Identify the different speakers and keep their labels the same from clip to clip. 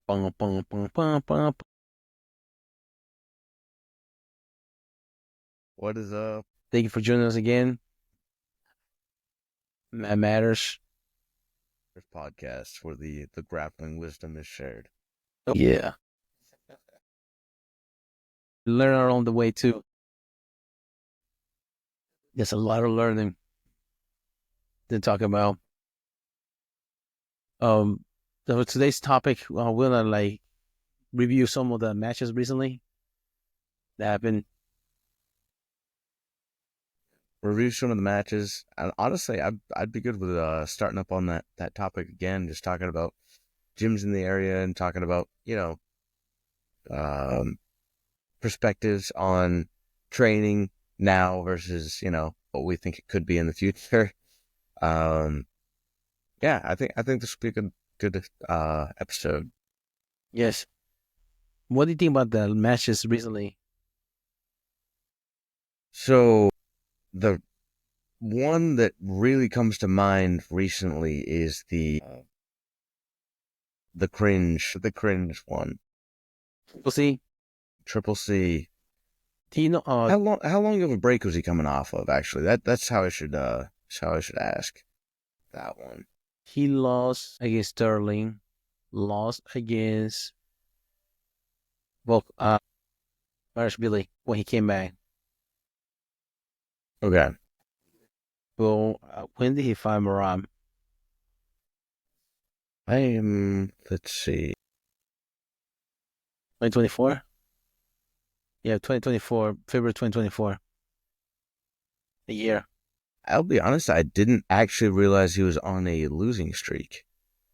Speaker 1: Bum, bum, bum, bum, bum.
Speaker 2: What is up?
Speaker 1: Thank you for joining us again. That matters.
Speaker 2: This podcast where the grappling wisdom is shared.
Speaker 1: Oh, yeah. Learn along the way too. There's a lot of learning to talk about. Um, so today's topic, we're gonna review some of the matches recently that happened.
Speaker 2: Review some of the matches, and honestly, I'd be good with starting up on that topic again. Just talking about gyms in the area and talking about um, perspectives on training now versus what we think it could be in the future. Um, yeah, I think this would be a good episode.
Speaker 1: Yes. What do you think about the matches recently?
Speaker 2: So the one that really comes to mind recently is the cringe one.
Speaker 1: We'll see.
Speaker 2: Triple C.
Speaker 1: Do you know?
Speaker 2: How long of a break was he coming off of? Actually, that's how I should ask that one.
Speaker 1: He lost against Sterling, lost against well, Billy when he came back.
Speaker 2: Okay.
Speaker 1: Well, when did he fight Maram?
Speaker 2: Let's see.
Speaker 1: 2024. Yeah, 2024, February 2024. A year.
Speaker 2: I'll be honest, I didn't actually realize he was on a losing streak.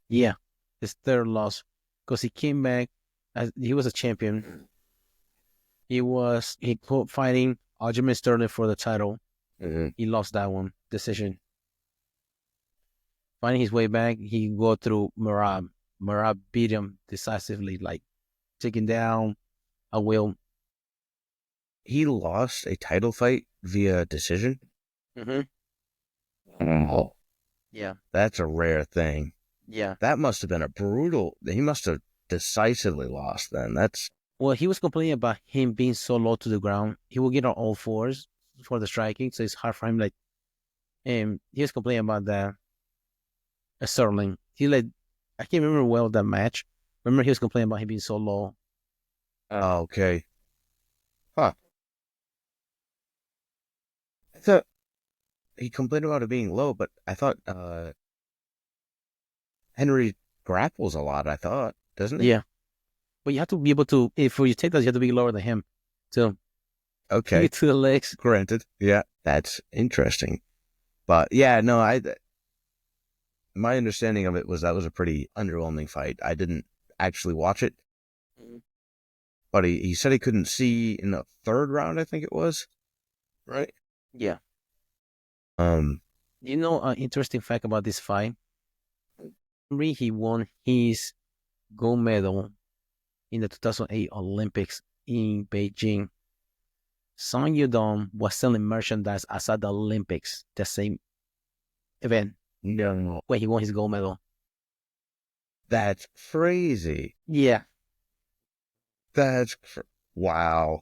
Speaker 1: Yeah, his third loss because he came back as he was a champion. He fighting Aljamain Sterling for the title.
Speaker 2: Mm-hmm.
Speaker 1: He lost that one decision. Finding his way back, he go through Merab. Merab beat him decisively, like taking down a will.
Speaker 2: He lost a title fight via decision.
Speaker 1: Mm-hmm.
Speaker 2: Oh,
Speaker 1: Yeah,
Speaker 2: that's a rare thing.
Speaker 1: yeah.
Speaker 2: That must have been a brutal. He must have decisively lost then. That's
Speaker 1: Well, he was complaining about him being so low to the ground. He will get on all fours for the striking, so it's hard for him. And he was complaining about that. Sterling. I can't remember well that match. Remember he was complaining about him being so low.
Speaker 2: okay. Huh. I thought he complained about it being low, but I thought Henry grapples a lot, I thought, doesn't he?
Speaker 1: Yeah, but you have to be able to. If you take that, you have to be lower than him to kick
Speaker 2: Okay.
Speaker 1: it to the legs.
Speaker 2: Granted. Yeah, that's interesting. But yeah, no, my understanding of it was that was a pretty underwhelming fight. I didn't actually watch it, but he said he couldn't see in the third round, I think it was. Right?
Speaker 1: Yeah.
Speaker 2: Um,
Speaker 1: You know, an interesting fact about this fight. He won his gold medal in the 2008 Olympics in Beijing. Song Yudong was selling merchandise outside the Olympics, the same event
Speaker 2: no.
Speaker 1: when he won his gold medal.
Speaker 2: That's crazy.
Speaker 1: Yeah,
Speaker 2: Wow.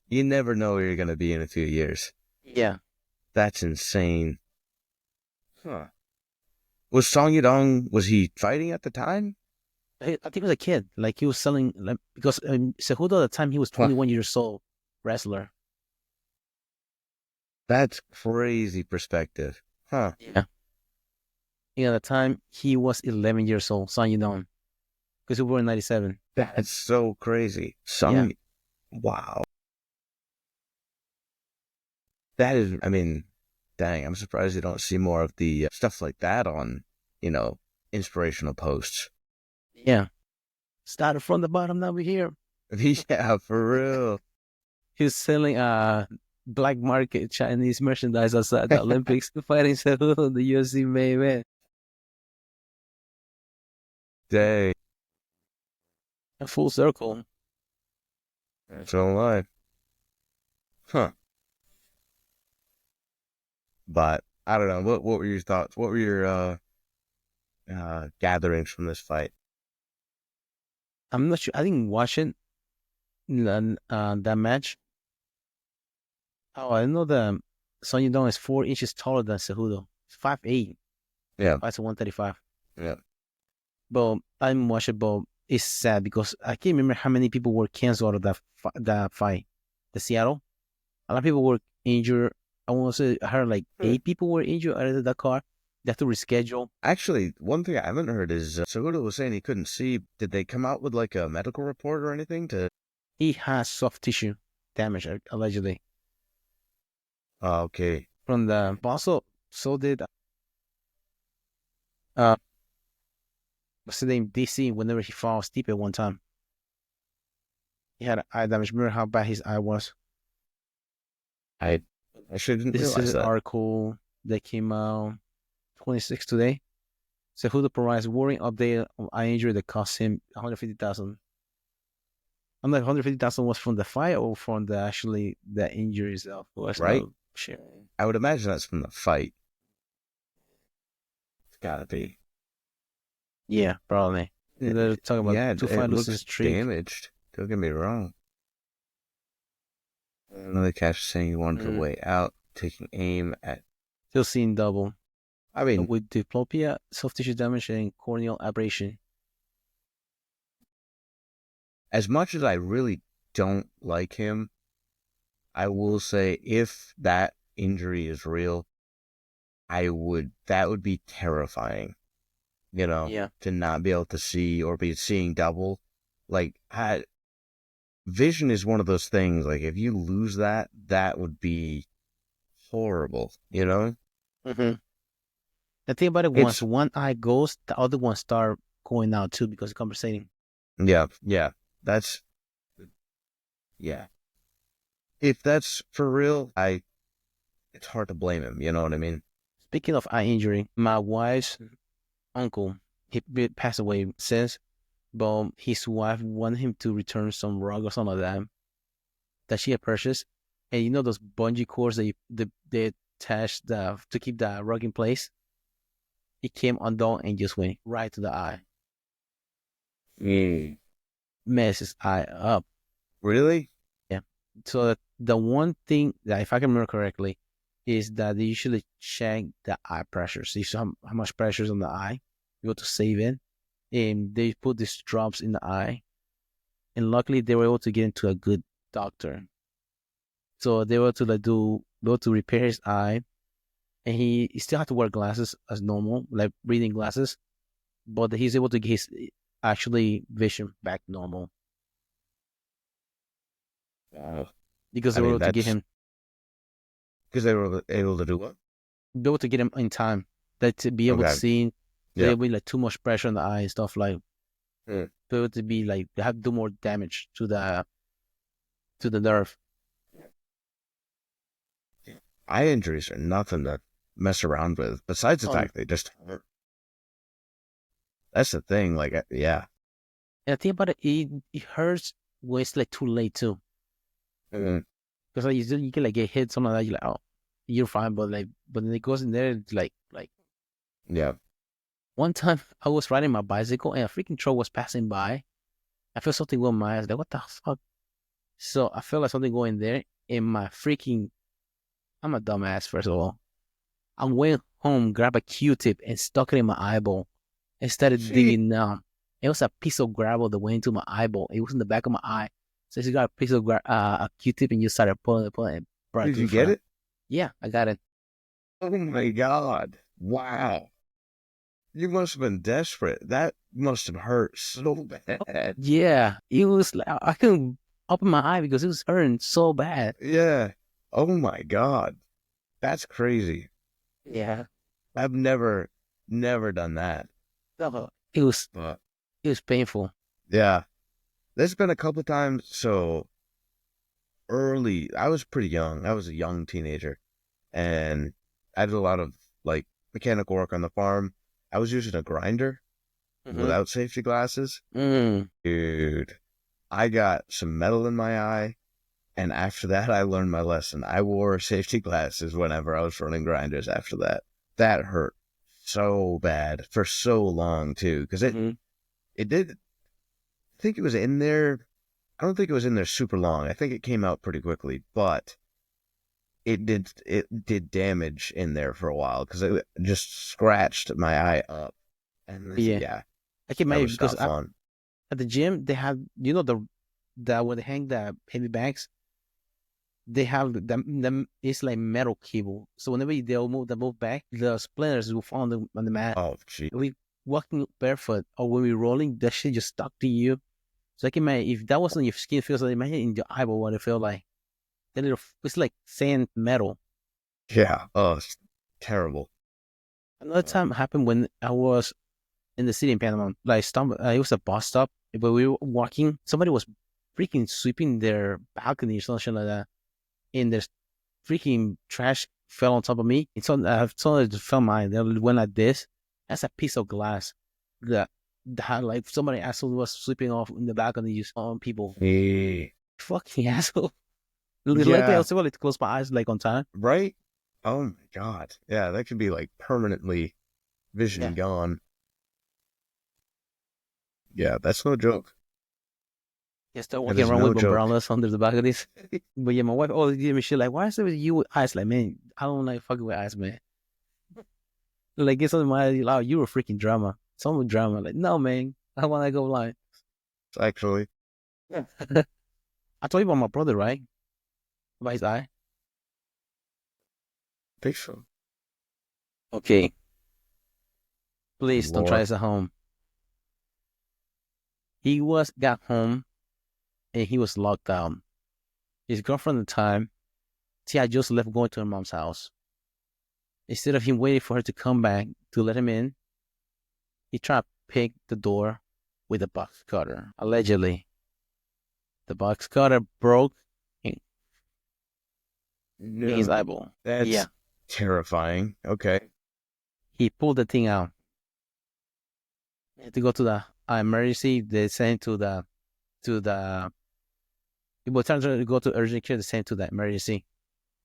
Speaker 2: You never know where you're going to be in a few years.
Speaker 1: yeah.
Speaker 2: That's insane. Huh. Was Song Yudong, was he fighting at the time?
Speaker 1: I think he was a kid. Like he was selling, because Cejudo at the time he was
Speaker 2: Huh.
Speaker 1: 21 years old, wrestler.
Speaker 2: That's crazy perspective. Huh.
Speaker 1: Yeah. And at the time he was 11 years old, Son Yudong, because he was born in 97.
Speaker 2: That's so crazy.
Speaker 1: Yeah.
Speaker 2: Wow. That is, I mean, dang, I'm surprised you don't see more of the stuff like that on, you know, inspirational posts.
Speaker 1: Yeah. Started from the bottom, now we're here.
Speaker 2: Yeah, for real.
Speaker 1: He was selling black market Chinese merchandise outside the Olympics, fighting Cejudo in the UFC main event.
Speaker 2: Dang.
Speaker 1: A full circle.
Speaker 2: That's all life. Huh. But I don't know. What were your thoughts? What were your gatherings from this fight?
Speaker 1: I'm not sure. I didn't watch it. That match. Oh, I know the Son Yudong is 4 inches taller than Cejudo. 5'8".
Speaker 2: Yeah.
Speaker 1: That's 135.
Speaker 2: Yeah.
Speaker 1: But I didn't watch it. But it's sad because I can't remember how many people were canceled out of that fight. The Seattle. A lot of people were injured. I want to say I heard like 8 people were injured out of that car. They have to reschedule.
Speaker 2: Actually, one thing I haven't heard is Cejudo was saying he couldn't see. Did they come out with like a medical report or anything to?
Speaker 1: He has soft tissue damage allegedly
Speaker 2: Oh, okay.
Speaker 1: from the. Also, so did uh, what's his name? DC. Whenever he fought Stipe one time, he had eye damage. Remember how bad his eye was?
Speaker 2: I actually didn't
Speaker 1: This is
Speaker 2: realize
Speaker 1: an
Speaker 2: that.
Speaker 1: article that came out 26 today. Cejudo provides worrying update on eye injury that cost him 150,000. I'm like 150,000 was from the fight or from the actually the injury itself. Was
Speaker 2: Right?
Speaker 1: not sharing.
Speaker 2: I would imagine that's from the fight. It's gotta be.
Speaker 1: Yeah, probably. They're talking about
Speaker 2: Yeah,
Speaker 1: two
Speaker 2: it
Speaker 1: fight losing
Speaker 2: looks
Speaker 1: streak.
Speaker 2: damaged. Don't get me wrong. Another catch saying he wanted to
Speaker 1: Mm.
Speaker 2: weigh out, taking aim at.
Speaker 1: Still seeing double.
Speaker 2: I mean,
Speaker 1: With diplopia, soft tissue damage, and corneal abrasion.
Speaker 2: as much as I really don't like him, I will say if that injury is real, that would be terrifying,
Speaker 1: Yeah.
Speaker 2: to not be able to see or be seeing double. Like, vision is one of those things, like, if you lose that, that would be horrible,
Speaker 1: Mm-hmm. The thing about it, once
Speaker 2: It's,
Speaker 1: one eye goes, the other one start going out too because of compensating.
Speaker 2: yeah, that's, yeah. If that's for real, it's hard to blame him, you know what I mean?
Speaker 1: Speaking of eye injury, my wife's uncle, he passed away since, but his wife wanted him to return some rug or something like that she had purchased. And you know those bungee cords that they attach to keep the rug in place? It came undone and just went right to the eye.
Speaker 2: Mm.
Speaker 1: Messed his eye up.
Speaker 2: Really?
Speaker 1: Yeah. So the one thing that, if I can remember correctly, is that they usually check the eye pressure. So you see how much pressure is on the eye. You go to save it, and they put these drops in the eye. And luckily, they were able to get into a good doctor. So they were to be able to repair his eye, and he still had to wear glasses as normal, like reading glasses, but he's able to get his actually vision back normal because
Speaker 2: I
Speaker 1: they were
Speaker 2: mean,
Speaker 1: able to get
Speaker 2: that's
Speaker 1: him
Speaker 2: because they were able to do what?
Speaker 1: be able to get him in time. That to be able to
Speaker 2: Okay.
Speaker 1: see
Speaker 2: Yeah.
Speaker 1: there will be like too much pressure on the eye and stuff like
Speaker 2: Hmm.
Speaker 1: be able to be like they have to do more damage to the nerve.
Speaker 2: Eye injuries are nothing to mess around with, besides the
Speaker 1: Oh,
Speaker 2: fact they just hurt. That's the thing. Like, yeah.
Speaker 1: and I think about it hurts when it's like too late too.
Speaker 2: Mhm.
Speaker 1: Because like you can like get hit something like that, you're like, oh, you're fine, but then it goes in there, it's like
Speaker 2: Yeah.
Speaker 1: one time I was riding my bicycle and a freaking truck was passing by. I felt something go in my eyes, like what the fuck? So I felt like something going there in my freaking. I'm a dumbass, first of all. I went home, grabbed a Q-tip, and stuck it in my eyeball and started
Speaker 2: See,
Speaker 1: digging down. It was a piece of gravel that went into my eyeball. It was in the back of my eye. So you got a piece of a Q-tip and you started pulling it, brought it
Speaker 2: did
Speaker 1: to the
Speaker 2: you get
Speaker 1: front.
Speaker 2: it?
Speaker 1: Yeah, I got it.
Speaker 2: Oh my God. Wow. You must have been desperate. That must have hurt so bad.
Speaker 1: Yeah, it was like I couldn't open my eye because it was hurting so bad.
Speaker 2: Yeah. Oh my God. That's crazy.
Speaker 1: Yeah,
Speaker 2: I've never done that.
Speaker 1: so it was
Speaker 2: But
Speaker 1: painful.
Speaker 2: yeah, there's been a couple times. So early, I was pretty young. I was a young teenager, and I did a lot of like mechanical work on the farm. I was using a grinder
Speaker 1: Mm-hmm.
Speaker 2: without safety glasses.
Speaker 1: Mm.
Speaker 2: Dude, I got some metal in my eye, and after that, I learned my lesson. I wore safety glasses whenever I was running grinders after that. That hurt so bad for so long, too, because
Speaker 1: Mm-hmm.
Speaker 2: it did. think it was in there. I don't think it was in there super long. I think it came out pretty quickly, but it did damage in there for a while because it just scratched my eye up, and
Speaker 1: Yeah,
Speaker 2: yeah,
Speaker 1: I can
Speaker 2: that
Speaker 1: imagine
Speaker 2: was
Speaker 1: because
Speaker 2: not fun.
Speaker 1: at the gym they have the when they hang the heavy bags, they have them it's like metal cable. So whenever they'll move back, the splinters will fall on the mat.
Speaker 2: Oh, gee.
Speaker 1: We walking barefoot or when we rolling, that shit just stuck to you. So I can imagine if that wasn't your skin, feels like imagine in your eyeball what it felt like. That little, it's like sand metal.
Speaker 2: Yeah. Oh, it's terrible.
Speaker 1: Another time happened when I was in the city in Panama. Like, it was a bus stop, but we were walking. Somebody was freaking sweeping their balcony or something like that, and there's freaking trash fell on top of me. It's on. It fell mine. They went like this. That's a piece of glass that like somebody asshole was sweeping off in the balcony just on people.
Speaker 2: Hey.
Speaker 1: Fucking asshole. Luckily, I
Speaker 2: Yeah.
Speaker 1: was able to close my eyes like on time.
Speaker 2: Right? Oh my God. Yeah, that could be like permanently vision
Speaker 1: Yeah.
Speaker 2: gone. Yeah, that's no joke.
Speaker 1: Yeah, start
Speaker 2: That
Speaker 1: walking
Speaker 2: is
Speaker 1: around
Speaker 2: no
Speaker 1: with
Speaker 2: joke.
Speaker 1: umbrellas under the balconies. But yeah, my wife always give me shit like, why is there with you with eyes? Like, man, I don't like fucking with eyes, man. Like, get something my loud. You were freaking drama. Some drama. Like, no, man, I want to go blind.
Speaker 2: Actually,
Speaker 1: Yeah. I told you about my brother, right? About his eye.
Speaker 2: I think so.
Speaker 1: Okay, please don't try
Speaker 2: Lord.
Speaker 1: this at home. He got home and he was locked out. His girlfriend at the time, see, I just left going to her mom's house. Instead of him waiting for her to come back to let him in, he tried to pick the door with a box cutter. Allegedly, the box cutter broke in his
Speaker 2: No.
Speaker 1: eyeball. Yeah,
Speaker 2: That's terrifying. Okay.
Speaker 1: he pulled the thing out. He had to go to the emergency. They sent to the. It was time to go to urgent care. They sent to the emergency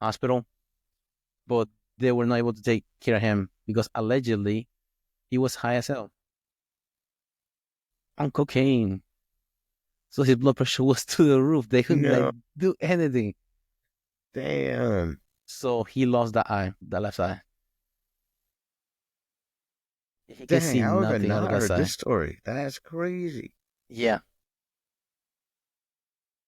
Speaker 1: hospital, but they were not able to take care of him because allegedly he was high as hell on cocaine. So his blood pressure was to the roof. They couldn't like
Speaker 2: No.
Speaker 1: do anything.
Speaker 2: Damn.
Speaker 1: So he lost the left eye. He can
Speaker 2: Dang,
Speaker 1: see
Speaker 2: how have I
Speaker 1: nothing on the
Speaker 2: not
Speaker 1: right
Speaker 2: heard this
Speaker 1: side.
Speaker 2: story? That's crazy.
Speaker 1: Yeah,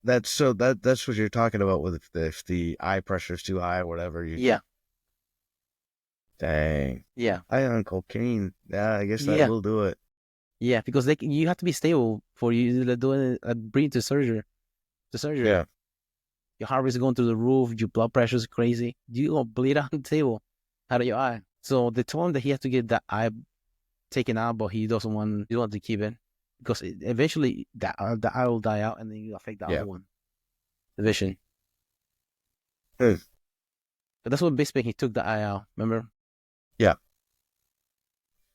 Speaker 2: That's what you're talking about with if the eye pressure is too high or whatever.
Speaker 1: yeah,
Speaker 2: Dang.
Speaker 1: yeah,
Speaker 2: High on cocaine. Yeah, I guess that
Speaker 1: yeah,
Speaker 2: will do it.
Speaker 1: yeah. Because you have to be stable for you to do a bring to surgery. To surgery,
Speaker 2: Yeah.
Speaker 1: your heart rate is going through the roof. Your blood pressure is crazy. You gonna bleed out the table, out of your eye. So they told him that he has to get that eye taken out, but he doesn't want. He wants to keep it because eventually the eye will die out, and then you affect the
Speaker 2: Yeah.
Speaker 1: other one, the vision.
Speaker 2: Hmm.
Speaker 1: But that's what basically he took the eye out. Remember?
Speaker 2: Yeah.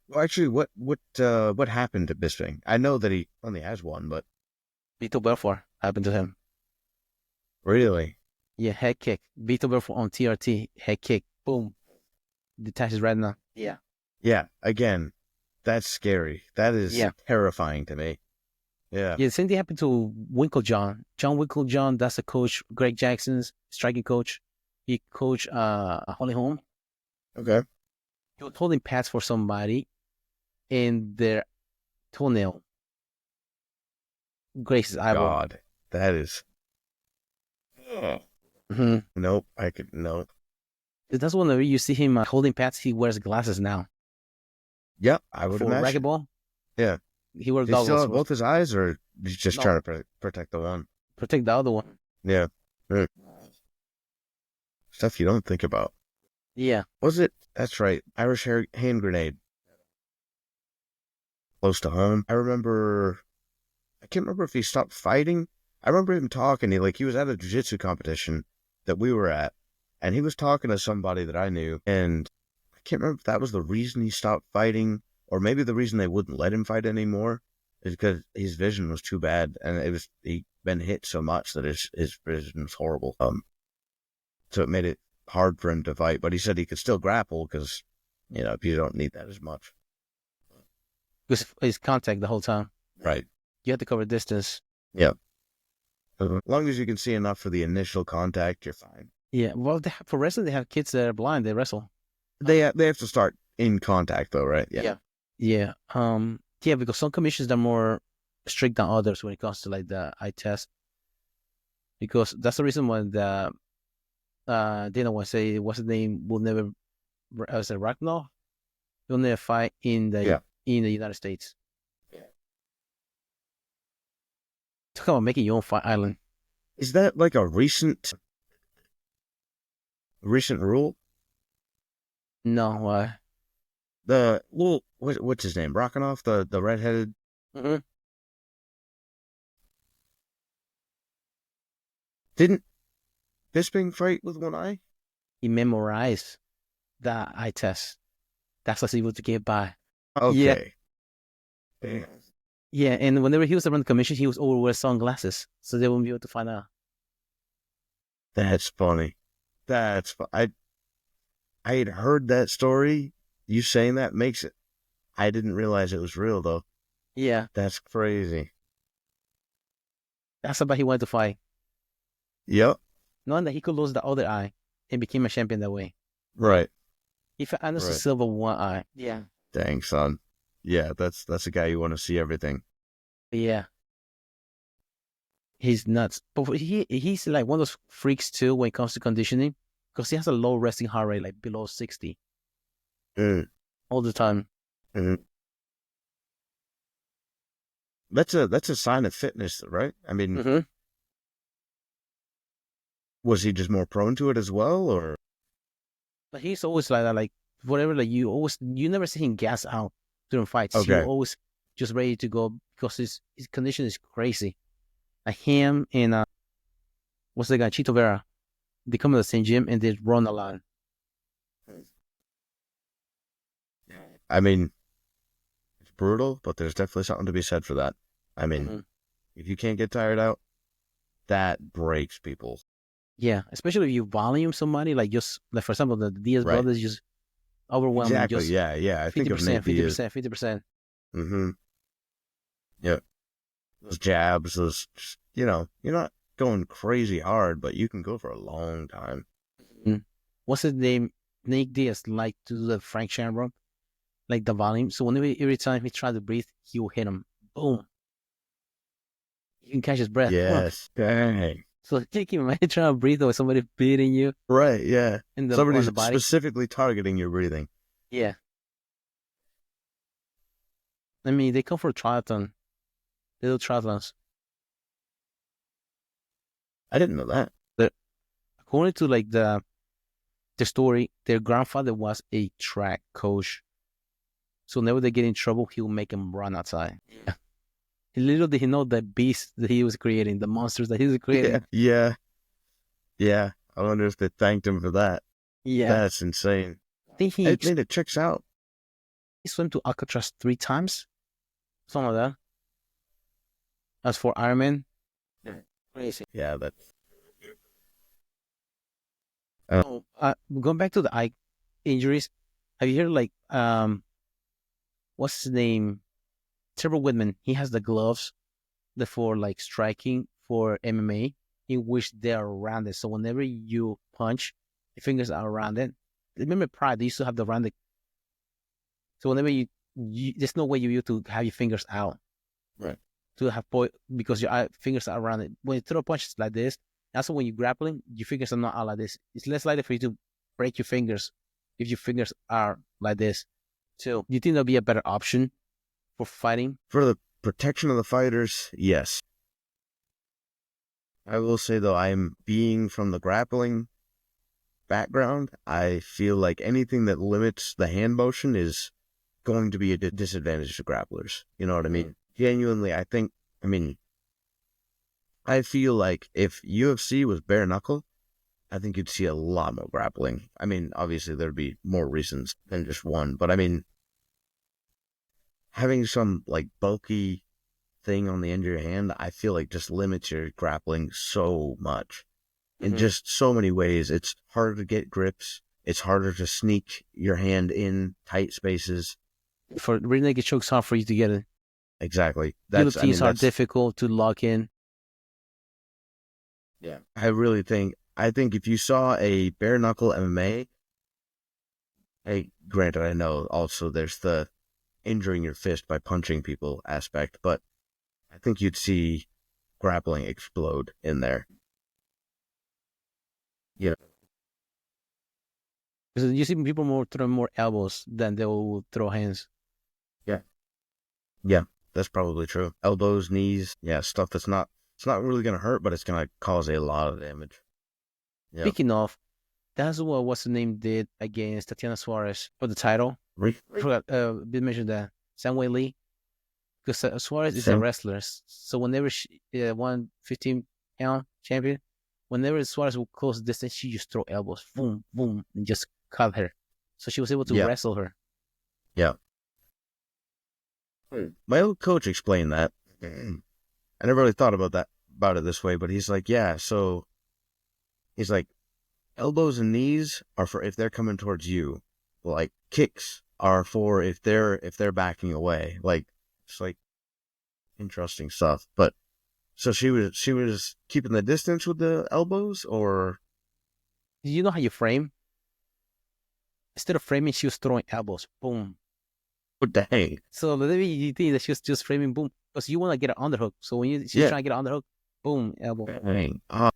Speaker 2: Well, actually, what happened to Bisping? I know that he only has one, but
Speaker 1: Vito Belfort happened to him.
Speaker 2: really,
Speaker 1: Yeah, head kick. Vito Belfort on TRT, head kick. Boom. Detaches retina. Yeah.
Speaker 2: yeah. Again, that's scary. That is
Speaker 1: Yeah.
Speaker 2: terrifying to me. Yeah.
Speaker 1: Yeah, the same thing happened to Winklejohn. John Winklejohn, that's the coach, Greg Jackson's striking coach. He coached Holly Holm.
Speaker 2: Okay.
Speaker 1: He was holding pads for somebody in their toenail. Grace's eyeball.
Speaker 2: God, that is. Ugh.
Speaker 1: Mm-hmm.
Speaker 2: Nope. I could no.
Speaker 1: That's whenever you see him holding pads, he wears glasses now.
Speaker 2: Yep, I would
Speaker 1: For
Speaker 2: imagine.
Speaker 1: racquetball,
Speaker 2: Yeah.
Speaker 1: he wears
Speaker 2: Does he still
Speaker 1: goggles
Speaker 2: have
Speaker 1: for
Speaker 2: both his eyes, or he's just
Speaker 1: no,
Speaker 2: trying to protect the one?
Speaker 1: protect the other one.
Speaker 2: Yeah. Hmm. Stuff you don't think about.
Speaker 1: Yeah.
Speaker 2: Was it? That's right. Irish hand grenade. Close to home. I remember. I can't remember if he stopped fighting. I remember him talking. He was at a jiu-jitsu competition that we were at, and he was talking to somebody that I knew, and I can't remember if that was the reason he stopped fighting, or maybe the reason they wouldn't let him fight anymore is because his vision was too bad, and he'd been hit so much that his vision was horrible. So it made it hard for him to fight. But he said he could still grapple because you don't need that as much.
Speaker 1: Because his contact the whole time.
Speaker 2: Right.
Speaker 1: You have to cover distance.
Speaker 2: Yeah. As long as you can see enough for the initial contact, you're fine.
Speaker 1: Yeah. Well, for wrestling, they have kids that are blind. They wrestle.
Speaker 2: They have to start in contact though, right? Yeah.
Speaker 1: Yeah. Yeah, because some commissions are more strict than others when it comes to like the eye test. Because that's the reason why the Dana want to say what's the name will never as a Ragnar will never fight in the United States.
Speaker 2: Yeah.
Speaker 1: Talk about making your own fight island.
Speaker 2: Is that like a recent rule?
Speaker 1: No,
Speaker 2: what's his name? Rockonoff, the redheaded.
Speaker 1: mm-hmm.
Speaker 2: Didn't Bisping fight with one eye?
Speaker 1: He memorized the eye test. That's what's able to get by.
Speaker 2: Okay.
Speaker 1: Yeah, and whenever he was around the commission, he was always wear sunglasses, so they wouldn't be able to find out.
Speaker 2: That's funny. I had heard that story. You saying that makes it. I didn't realize it was real though.
Speaker 1: Yeah,
Speaker 2: that's crazy.
Speaker 1: That's about he wanted to fight.
Speaker 2: Yep.
Speaker 1: Knowing that he could lose the other eye and became a champion that way.
Speaker 2: Right.
Speaker 1: If Anderson Silva one eye. Yeah.
Speaker 2: Dang, son. Yeah, that's a guy you want to see everything.
Speaker 1: Yeah. He's nuts. But he's like one of those freaks too when it comes to conditioning because he has a low resting heart rate, like below 60. All the time.
Speaker 2: That's a sign of fitness, right? I mean, was he just more prone to it as well, or?
Speaker 1: But he's always like that, like whatever. Like you never see him gas out during fights. Okay. He's always just ready to go because his condition is crazy. Like him and what's the guy, Chito Vera? They come to the same gym and they run a lot.
Speaker 2: I mean, it's brutal, but there's definitely something to be said for that. I mean, if you can't get tired out, that breaks people. Yeah,
Speaker 1: especially if you volume somebody, like just like for example, the Diaz brothers just overwhelming.
Speaker 2: Exactly.
Speaker 1: Just
Speaker 2: yeah. I think
Speaker 1: 50%, 50%.
Speaker 2: Yeah. Those jabs, you're not going crazy hard, but you can go for a long time.
Speaker 1: What's his name? Nate Diaz like to do the Frank Shamrock, like the volume. So every time he tries to breathe, he will hit him. Boom. You can catch his breath.
Speaker 2: Yes. Dang.
Speaker 1: So can you imagine trying to breathe with somebody beating you?
Speaker 2: Right, yeah. Somebody's specifically targeting your breathing.
Speaker 1: Yeah. I mean, they come for triathlon. They do triathlons.
Speaker 2: I didn't know that.
Speaker 1: According to like the story, their grandfather was a track coach. So whenever they get in trouble, he'll make them run outside. Yeah. Little did he know the beast that he was creating, the monsters that he was creating.
Speaker 2: Yeah. I wonder if they thanked him for that.
Speaker 1: Yeah.
Speaker 2: That's insane.
Speaker 1: I think
Speaker 2: it checks out.
Speaker 1: He swam to Alcatraz 3 times. Something like that. As for Ironman. Crazy.
Speaker 2: Yeah, that's...
Speaker 1: going back to the eye injuries, have you heard like, what's his name? Trevor Whitman, he has the gloves for like striking for MMA, in which they're rounded. So whenever you punch, your fingers are rounded. Remember Pride, they used to have the rounded. So whenever you there's no way you used to have your fingers out.
Speaker 2: Right.
Speaker 1: To have because your fingers are rounded. When you throw punches like this, also when you're grappling, your fingers are not out like this. It's less likely for you to break your fingers if your fingers are like this. So do you think that'll be a better option for fighting?
Speaker 2: For the protection of the fighters, yes. I will say though, I'm being from the grappling background, I feel like anything that limits the hand motion is going to be a disadvantage to grapplers. You know what I mean? Genuinely, I feel like if UFC was bare-knuckle, I think you'd see a lot more grappling. I mean, obviously there'd be more reasons than just one, but I mean, having some like bulky thing on the end of your hand, I feel like just limits your grappling so much. In just so many ways. It's harder to get grips. It's harder to sneak your hand in tight spaces.
Speaker 1: For rear naked choke's hard for you to get it.
Speaker 2: exactly.
Speaker 1: Guillotines are difficult to lock in.
Speaker 2: Yeah. I think if you saw a bare knuckle MMA, hey, granted, I know also there's the injuring your fist by punching people aspect, but I think you'd see grappling explode in there. You know,
Speaker 1: Because you see people more throwing more elbows than they will throw hands.
Speaker 2: yeah, yeah, that's probably true. Elbows, knees, yeah, stuff that's not it's not really gonna hurt, but it's gonna cause a lot of damage. Yeah,
Speaker 1: Speaking of, that's what what's the name did against Tatiana Suarez for the title.
Speaker 2: really?
Speaker 1: I forgot. Did mention that Samway Lee, because Suarez is a
Speaker 2: Same.
Speaker 1: wrestler. So whenever she won 15-pound champion, whenever Suarez would close distance, she just throw elbows, boom, boom, and just cut her. So she was able to
Speaker 2: Yeah,
Speaker 1: wrestle her.
Speaker 2: yeah. My old coach explained that. I never really thought about it this way, but he's like, yeah. So he's like, elbows and knees are for if they're coming towards you. Like kicks are for if they're backing away. Like it's like interesting stuff. But so she was keeping the distance with the elbows, or
Speaker 1: You know how you frame? Instead of framing, she was throwing elbows, boom.
Speaker 2: what the heck?
Speaker 1: So maybe you think that she was just framing, boom, because you want to get an underhook. So when she's
Speaker 2: Yeah.
Speaker 1: trying to get an underhook, boom, elbow.
Speaker 2: Dang. Oh,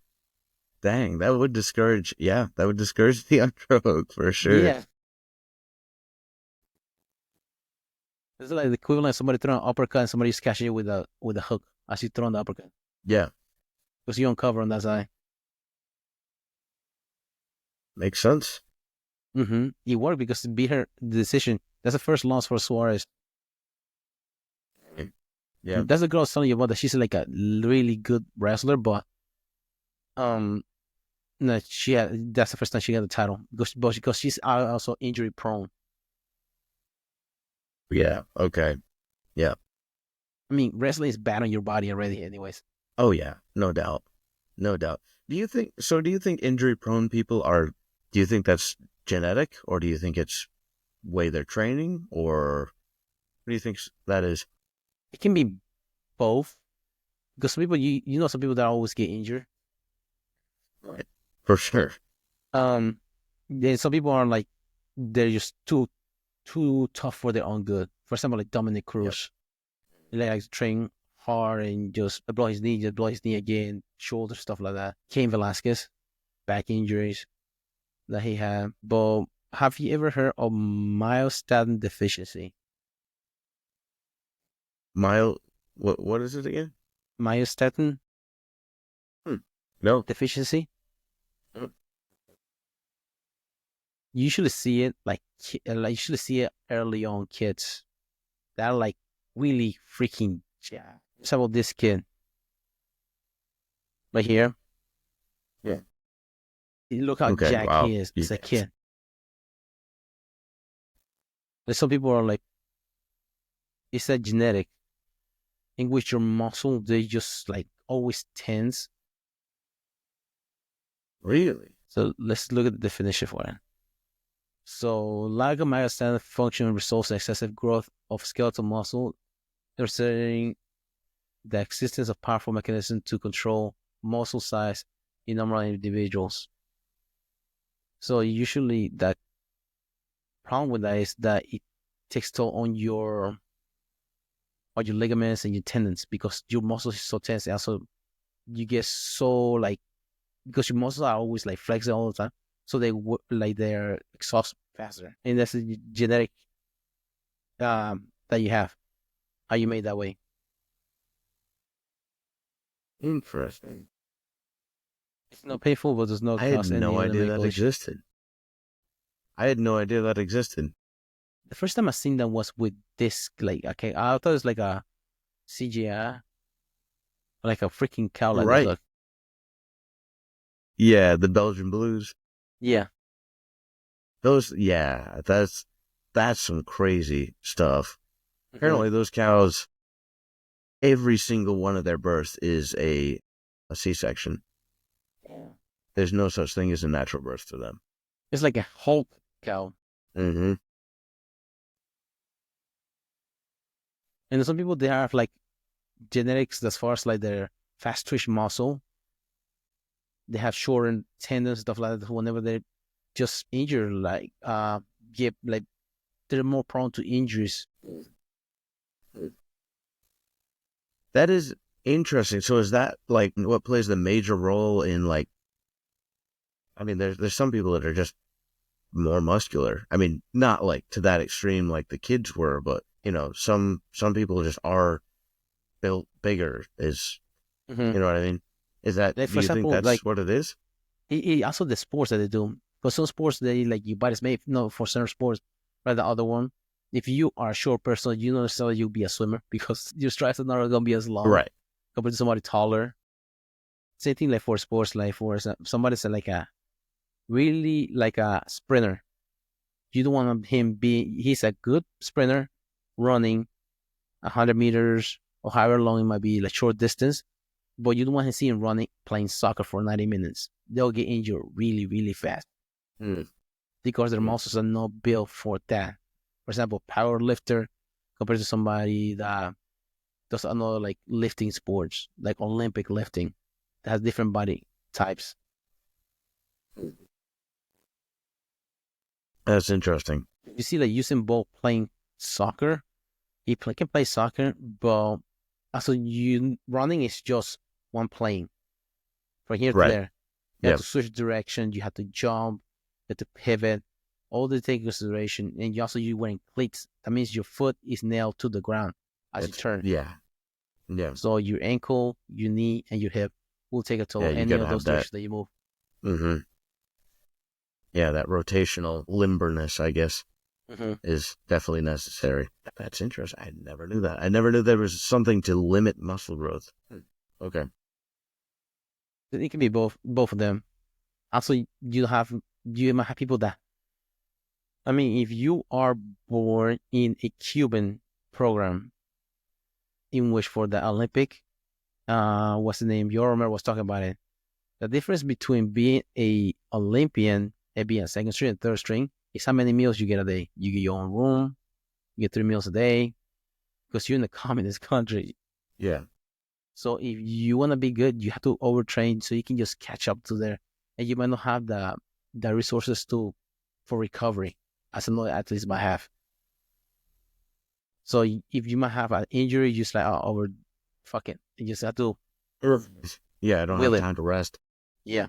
Speaker 2: dang. That would discourage. Yeah, that would discourage the underhook for sure.
Speaker 1: Yeah. It's like the equivalent of somebody throwing an uppercut and somebody just catching you with a hook as you throw the uppercut.
Speaker 2: Yeah,
Speaker 1: Because you uncover on that side.
Speaker 2: makes sense.
Speaker 1: It worked because it beat her the decision. That's the first loss for Suarez.
Speaker 2: Yeah.
Speaker 1: That's the girl I was telling you about that she's like a really good wrestler, but um no, that's the first time she got the title. Because she's also injury prone.
Speaker 2: Yeah. Okay. Yeah.
Speaker 1: I mean, wrestling is bad on your body already, anyways.
Speaker 2: Oh yeah. No doubt. No doubt. Do you think injury prone people are, do you think that's genetic, or do you think it's way they're training, or what do you think that is?
Speaker 1: It can be both. Because some people, you know, some people that always get injured.
Speaker 2: Right. For sure.
Speaker 1: Then some people are like they're just too tough for their own good. For example, like Dominic
Speaker 2: Yep.
Speaker 1: Cruz, he like to train hard and just blow his knee again, shoulder stuff like that. Cain Velasquez, back injuries that he had. But have you ever heard of myostatin deficiency?
Speaker 2: Mile, what is it again?
Speaker 1: Myostatin
Speaker 2: Hmm. No.
Speaker 1: deficiency.
Speaker 2: Mm.
Speaker 1: You usually see it like you usually see it early on kids that are like really freaking jacked. How about this kid right here?
Speaker 2: Yeah.
Speaker 1: Look how
Speaker 2: Okay.
Speaker 1: jacked
Speaker 2: Wow.
Speaker 1: he is as a
Speaker 2: Yes.
Speaker 1: kid. There's some people are like, it's that genetic in which your muscle they just like always tense.
Speaker 2: Really?
Speaker 1: So let's look at the definition for it. So lack of myostatin function results in excessive growth of skeletal muscle, illustrating the existence of powerful mechanisms to control muscle size in normal individuals. So usually that problem with that is that it takes toll on your ligaments and your tendons because your muscles is so tense. And also, you get so like because your muscles are always like flexing all the time, so they're exhaust faster, and that's a genetic that you have. How you made that way?
Speaker 2: Interesting.
Speaker 1: It's not painful, but does not
Speaker 2: I had
Speaker 1: cause any
Speaker 2: no
Speaker 1: other
Speaker 2: idea
Speaker 1: medical
Speaker 2: that
Speaker 1: issue.
Speaker 2: existed. I had no idea that existed.
Speaker 1: The first time I seen that was with this. Like, okay, I thought it was like a CGI, like a freaking cow like this.
Speaker 2: Right.
Speaker 1: Look,
Speaker 2: Yeah, the Belgian blues.
Speaker 1: yeah.
Speaker 2: Yeah, that's some crazy stuff.
Speaker 1: Mm-hmm.
Speaker 2: Apparently those cows, every single one of their births is a C-section.
Speaker 1: Yeah.
Speaker 2: There's no such thing as a natural birth for them.
Speaker 1: It's like a Hulk cow.
Speaker 2: Mm-hmm.
Speaker 1: And some people, they have like genetics as far as like their fast twitch muscle. They have shortened tendons, stuff like that. Whenever they just injured, like get like they're more prone to injuries.
Speaker 2: That is interesting. So is that like what plays the major role in like? I mean, there's some people that are just more muscular. I mean, not like to that extreme like the kids were, but some people just are built bigger.
Speaker 1: Mm-hmm.
Speaker 2: You know what I mean? Is that?
Speaker 1: Like
Speaker 2: Do
Speaker 1: for
Speaker 2: you think
Speaker 1: example, like
Speaker 2: that's what it is?
Speaker 1: also the sports that they do. Because some sports they like your body's made no for certain sports, but the other one, if you are a short person, you don't necessarily you'll be a swimmer because your strides are not gonna be as long
Speaker 2: Right.
Speaker 1: compared to somebody taller. Same thing like for sports, like for somebody's like a really like a sprinter. You don't want him be he's a good sprinter running 100 meters or however long it might be, like short distance, but you don't want to see him running playing soccer for 90 minutes. They'll get injured really, really fast
Speaker 2: Mm.
Speaker 1: because their
Speaker 2: Mm.
Speaker 1: muscles are not built for that. For example, power lifter compared to somebody that does another like lifting sports, like Olympic lifting, that has different body types.
Speaker 2: That's interesting.
Speaker 1: You see, like Usain Bolt playing soccer, can play soccer, but also you running is just one plane from here to
Speaker 2: Right.
Speaker 1: there. You have
Speaker 2: Yeah.
Speaker 1: to switch direction. You have to jump. You have to pivot. All the take consideration, and you wearing cleats. That means your foot is nailed to the ground as you
Speaker 2: It's
Speaker 1: turn.
Speaker 2: yeah. Yeah.
Speaker 1: So your ankle, your knee, and your hip will take a
Speaker 2: Yeah.
Speaker 1: toll.
Speaker 2: You
Speaker 1: Any
Speaker 2: gotta
Speaker 1: of
Speaker 2: have
Speaker 1: those
Speaker 2: that.
Speaker 1: directions that you move.
Speaker 2: Mm-hmm. Yeah, that rotational limberness, I guess,
Speaker 1: Mm-hmm.
Speaker 2: is definitely necessary. That's interesting. I never knew that. I never knew there was something to limit muscle growth. Okay.
Speaker 1: It can be both of them. Also, you might have people that I mean, if you are born in a Cuban program in which for the Olympic, what's the name? Your Romer was talking about it. The difference between being a Olympian and being a second string and third string is how many meals you get a day. You get your own room, you get 3 meals a day, because you're in a communist country.
Speaker 2: Yeah.
Speaker 1: So if you want to be good, you have to overtrain so you can just catch up to there, and you might not have the resources to for recovery as another athletes might have. So if you might have an injury, you just like over, fuck it, you just have to
Speaker 2: Yeah, I don't
Speaker 1: will
Speaker 2: have
Speaker 1: it.
Speaker 2: time to rest.
Speaker 1: Yeah.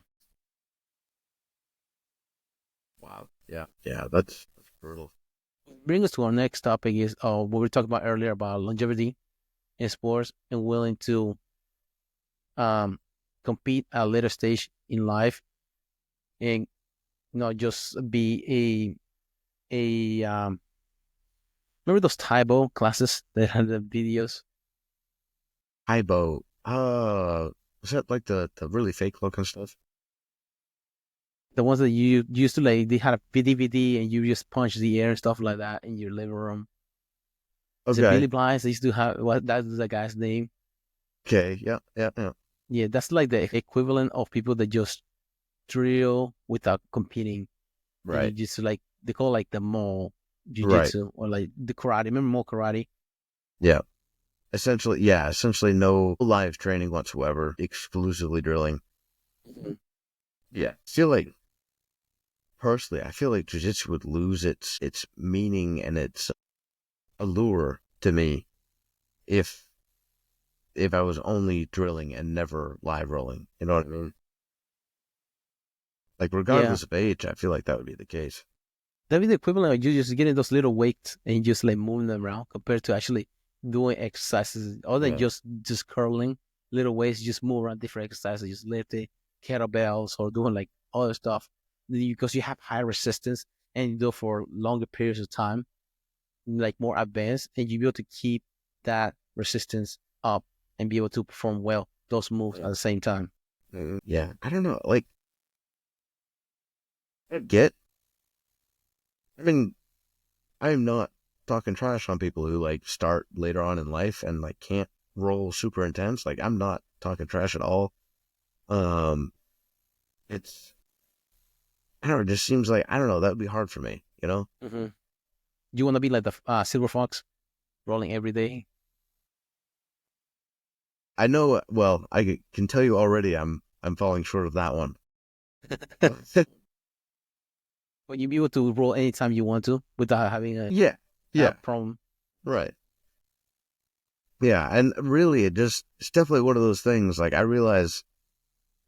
Speaker 2: Wow. Yeah. Yeah, that's brutal.
Speaker 1: Bring us to our next topic is what we talked about earlier about longevity in sports and willing to um compete at a later stage in life and not just be a remember those Taibo classes that had the videos,
Speaker 2: Hybo. Was that like the really fake looking stuff?
Speaker 1: the ones that you used to like they had a DVD and you just punch the air and stuff like that in your living room. Is it Billy
Speaker 2: Okay.
Speaker 1: Blinds? They used to have what that's the guy's name.
Speaker 2: Okay. Yeah. Yeah. Yeah.
Speaker 1: Yeah, that's like the equivalent of people that just drill without competing. And you
Speaker 2: Right.
Speaker 1: just like they call like the mall
Speaker 2: Right.
Speaker 1: jiu-jitsu or like the karate. Remember mall karate?
Speaker 2: Yeah. Essentially, yeah. Essentially, no live training whatsoever. Exclusively drilling.
Speaker 1: Mhm.
Speaker 2: Yeah. Feel like personally, I feel like jiu-jitsu would lose its meaning and its allure to me if I was only drilling and never live rolling. You know what I mean? Like
Speaker 1: Yeah.
Speaker 2: regardless of age, I feel like that would be the case.
Speaker 1: That'd be the equivalent of you just getting those little weights and just like moving them around compared to actually doing exercises other than
Speaker 2: Yeah.
Speaker 1: just curling little weights, just move around different exercises, just lifting kettlebells or doing like other stuff because you have high resistance and you do it for longer periods of time, like more advanced, and you be able to keep that resistance up and be able to perform well those moves at
Speaker 2: Yeah.
Speaker 1: the same time.
Speaker 2: Yeah. I don't know. Like I get. I mean, I'm not talking trash on people who like start later on in life and like can't roll super intense. Like I'm not talking trash at all. Um, it's I don't know. It just seems like I don't know. That would be hard for me. You know?
Speaker 1: Mm-hmm. You want to be like the silver fox, rolling every day.
Speaker 2: I know. Well, I can tell you already. I'm falling short of that one.
Speaker 1: But you be able to roll anytime you want to without having
Speaker 2: Yeah,
Speaker 1: a
Speaker 2: yeah,
Speaker 1: problem.
Speaker 2: right. Yeah, and really, it's definitely one of those things. Like I realize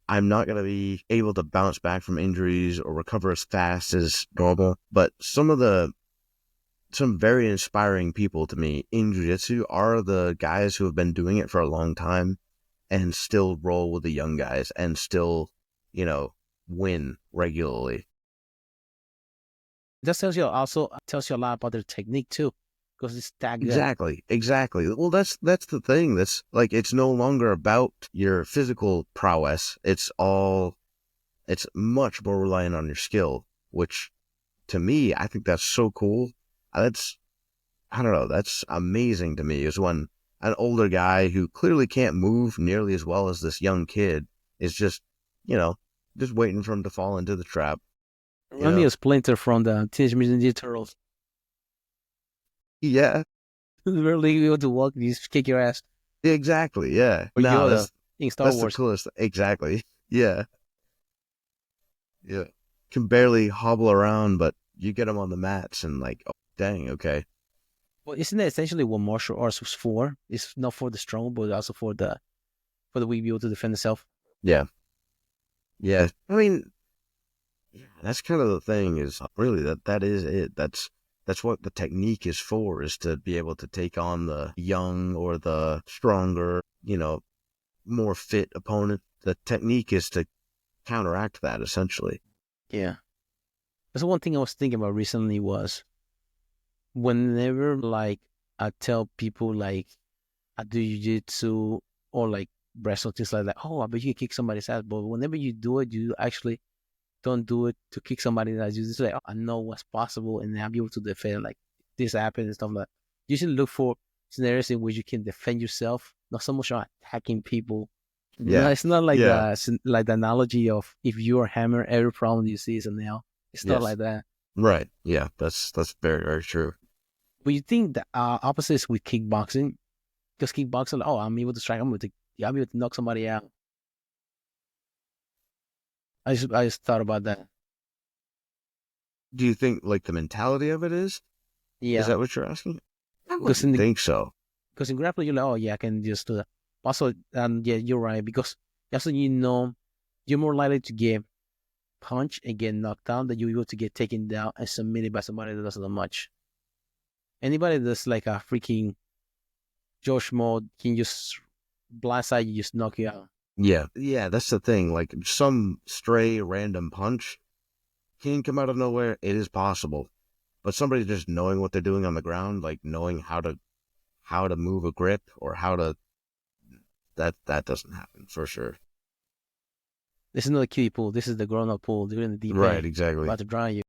Speaker 2: I'm not gonna be able to bounce back from injuries or recover as fast as normal. But some very inspiring people to me in jiu-jitsu are the guys who have been doing it for a long time and still roll with the young guys and still, you know, win regularly.
Speaker 1: That tells you a lot about their technique too, because it's that good.
Speaker 2: Exactly, exactly. Well, that's the thing. That's like it's no longer about your physical prowess. It's much more reliant on your skill, which to me, I think that's so cool. That's I don't know, that's amazing to me is when an older guy who clearly can't move nearly as well as this young kid is just, you know, just waiting for him to fall into the trap, you
Speaker 1: Remind me
Speaker 2: know?
Speaker 1: of Splinter from the Teenage Mutant Ninja Turtles.
Speaker 2: Yeah,
Speaker 1: Really able to walk, you just kick your ass.
Speaker 2: exactly. Yeah.
Speaker 1: Or
Speaker 2: No,
Speaker 1: Yoda in Star
Speaker 2: that's the
Speaker 1: Wars.
Speaker 2: coolest. Exactly. Yeah. Yeah. Can barely hobble around, but you get him on the mats and like, oh, dang, okay.
Speaker 1: Well, isn't that essentially what martial arts was for? It's not for the strong, but also for the weak be able to defend itself.
Speaker 2: Yeah. Yeah. I mean, that's kind of the thing is really that is it. That's what the technique is for, is to be able to take on the young or the stronger, more fit opponent. The technique is to counteract that essentially.
Speaker 1: Yeah. That's one thing I was thinking about recently was whenever like I tell people like I do jiu-jitsu or like wrestle things like that. Oh, I bet you can kick somebody's ass. But whenever you do it, you actually don't do it to kick somebody's ass. You just like, oh, I know what's possible and I'll be able to defend like this happens and stuff like that. You should look for scenarios in which you can defend yourself, not so much on attacking people. No,
Speaker 2: Yeah.
Speaker 1: it's not like
Speaker 2: Yeah.
Speaker 1: the analogy of if you're a hammer, every problem you see is a nail. It's not
Speaker 2: Yes.
Speaker 1: like that.
Speaker 2: Right. Yeah. That's very, very true.
Speaker 1: But you think the opposite is with kickboxing? Because kickboxing, oh, I'm able to strike, I'm able to knock somebody out. I just thought about that.
Speaker 2: Do you think like the mentality of it is? Is
Speaker 1: Yeah,
Speaker 2: that what you're asking? I
Speaker 1: because
Speaker 2: wouldn't think so.
Speaker 1: grappling, you're like, oh yeah, I can just do that. Also, yeah, you're right because also you're more likely to get punched and get knocked down than you're able to get taken down and submitted by somebody that doesn't know much. Anybody that's like a freaking Josh mode can just blindside you, just knock you out.
Speaker 2: Yeah. Yeah. That's the thing. Like some stray random punch can come out of nowhere. It is possible. But somebody just knowing what they're doing on the ground, like knowing how to move a grip or how to that doesn't happen for sure.
Speaker 1: This is not a kiddie pool. This is the grown-up pool. They're in the deep
Speaker 2: Right,
Speaker 1: end,
Speaker 2: exactly.
Speaker 1: about to drown you.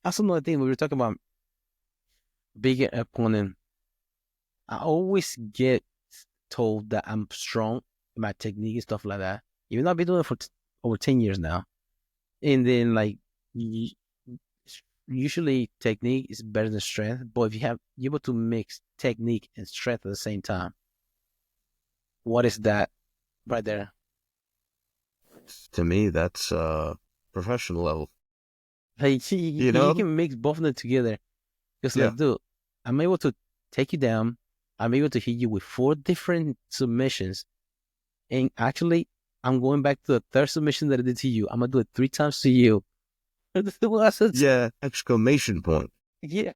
Speaker 1: Also, another thing we were talking about big opponent. I always get told that I'm strong in my technique and stuff like that. Even though I've been doing it for over 10 years now. And then like usually technique is better than strength, but if you're able to mix technique and strength at the same time, what is that right there?
Speaker 2: To me, that's professional level.
Speaker 1: Like
Speaker 2: You
Speaker 1: you
Speaker 2: know?
Speaker 1: can mix both of them together. Just
Speaker 2: Yeah.
Speaker 1: like, dude, I'm able to take you down. I'm able to hit you with 4 different submissions. And actually, I'm going back to the third submission that I did to you. I'm gonna do it 3 times to you.
Speaker 2: Yeah. Exclamation point.
Speaker 1: Yeah.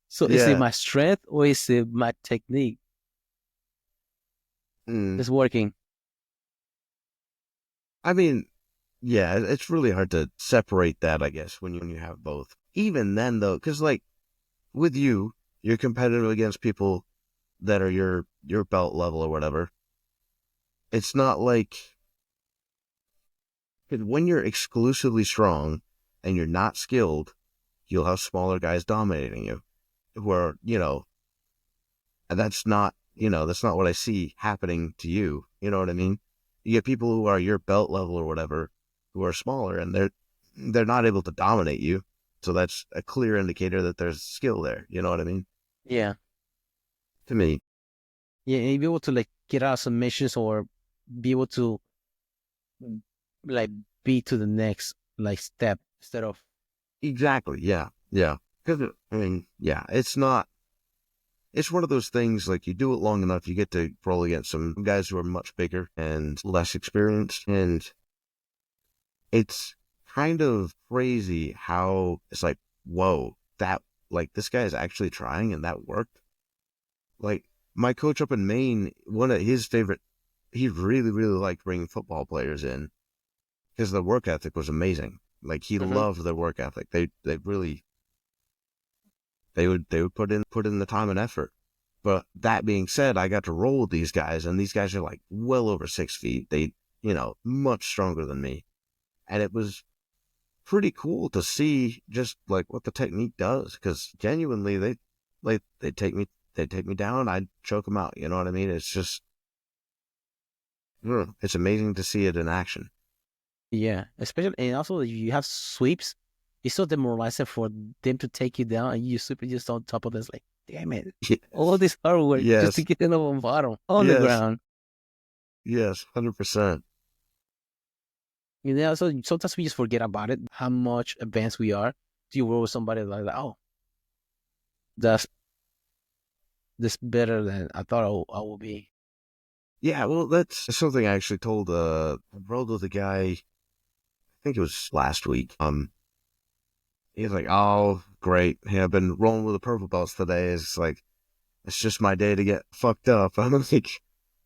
Speaker 1: So is it
Speaker 2: Yeah.
Speaker 1: my strength or is it my technique
Speaker 2: Mm.
Speaker 1: that's working?
Speaker 2: I mean, yeah, it's really hard to separate that, I guess, when you have both. Even then, though, because like with you, you're competitive against people that are your belt level or whatever. It's not like 'cause when you're exclusively strong and you're not skilled, you'll have smaller guys dominating you. Where and that's not what I see happening to you. You know what I mean? You get people who are your belt level or whatever, who are smaller, and they're not able to dominate you. So that's a clear indicator that there's skill there. You know what I mean?
Speaker 1: Yeah.
Speaker 2: To me.
Speaker 1: Yeah, and be able to like get out of submissions or be able to like be to the next like step instead of
Speaker 2: Exactly. Yeah. Yeah. Because I mean, yeah, it's not. It's one of those things like you do it long enough, you get to roll against some guys who are much bigger and less experienced, and it's kind of crazy how it's like, whoa, that like this guy is actually trying and that worked. Like my coach up in Maine, one of his favorite, he really, really liked bringing football players in because the work ethic was amazing. Like he
Speaker 1: Mhm.
Speaker 2: loved their work ethic. They really they would put in the time and effort. But that being said, I got to roll with these guys, and these guys are like well over 6 feet. They, much stronger than me, and it was pretty cool to see just like what the technique does. Because genuinely, they take me down. I'd choke them out. You know what I mean? It's just it's amazing to see it in action.
Speaker 1: Yeah, especially and also if you have sweeps, it's so demoralizing for them to take you down and you sweep it just on top of this. Like, damn it, all
Speaker 2: Yes,
Speaker 1: this hard work just to
Speaker 2: yes,
Speaker 1: get them on bottom on the
Speaker 2: yes,
Speaker 1: ground.
Speaker 2: yes, 100%.
Speaker 1: You know, so sometimes we just forget about it. How much advanced we are. Do you work with somebody like, oh, that's this better than I thought I would be.
Speaker 2: Yeah, well, that's something I actually told. I rolled with a guy. I think it was last week. He's like, "Oh, great. Yeah, I've been rolling with the purple belts today. It's like it's just my day to get fucked up." I'm like,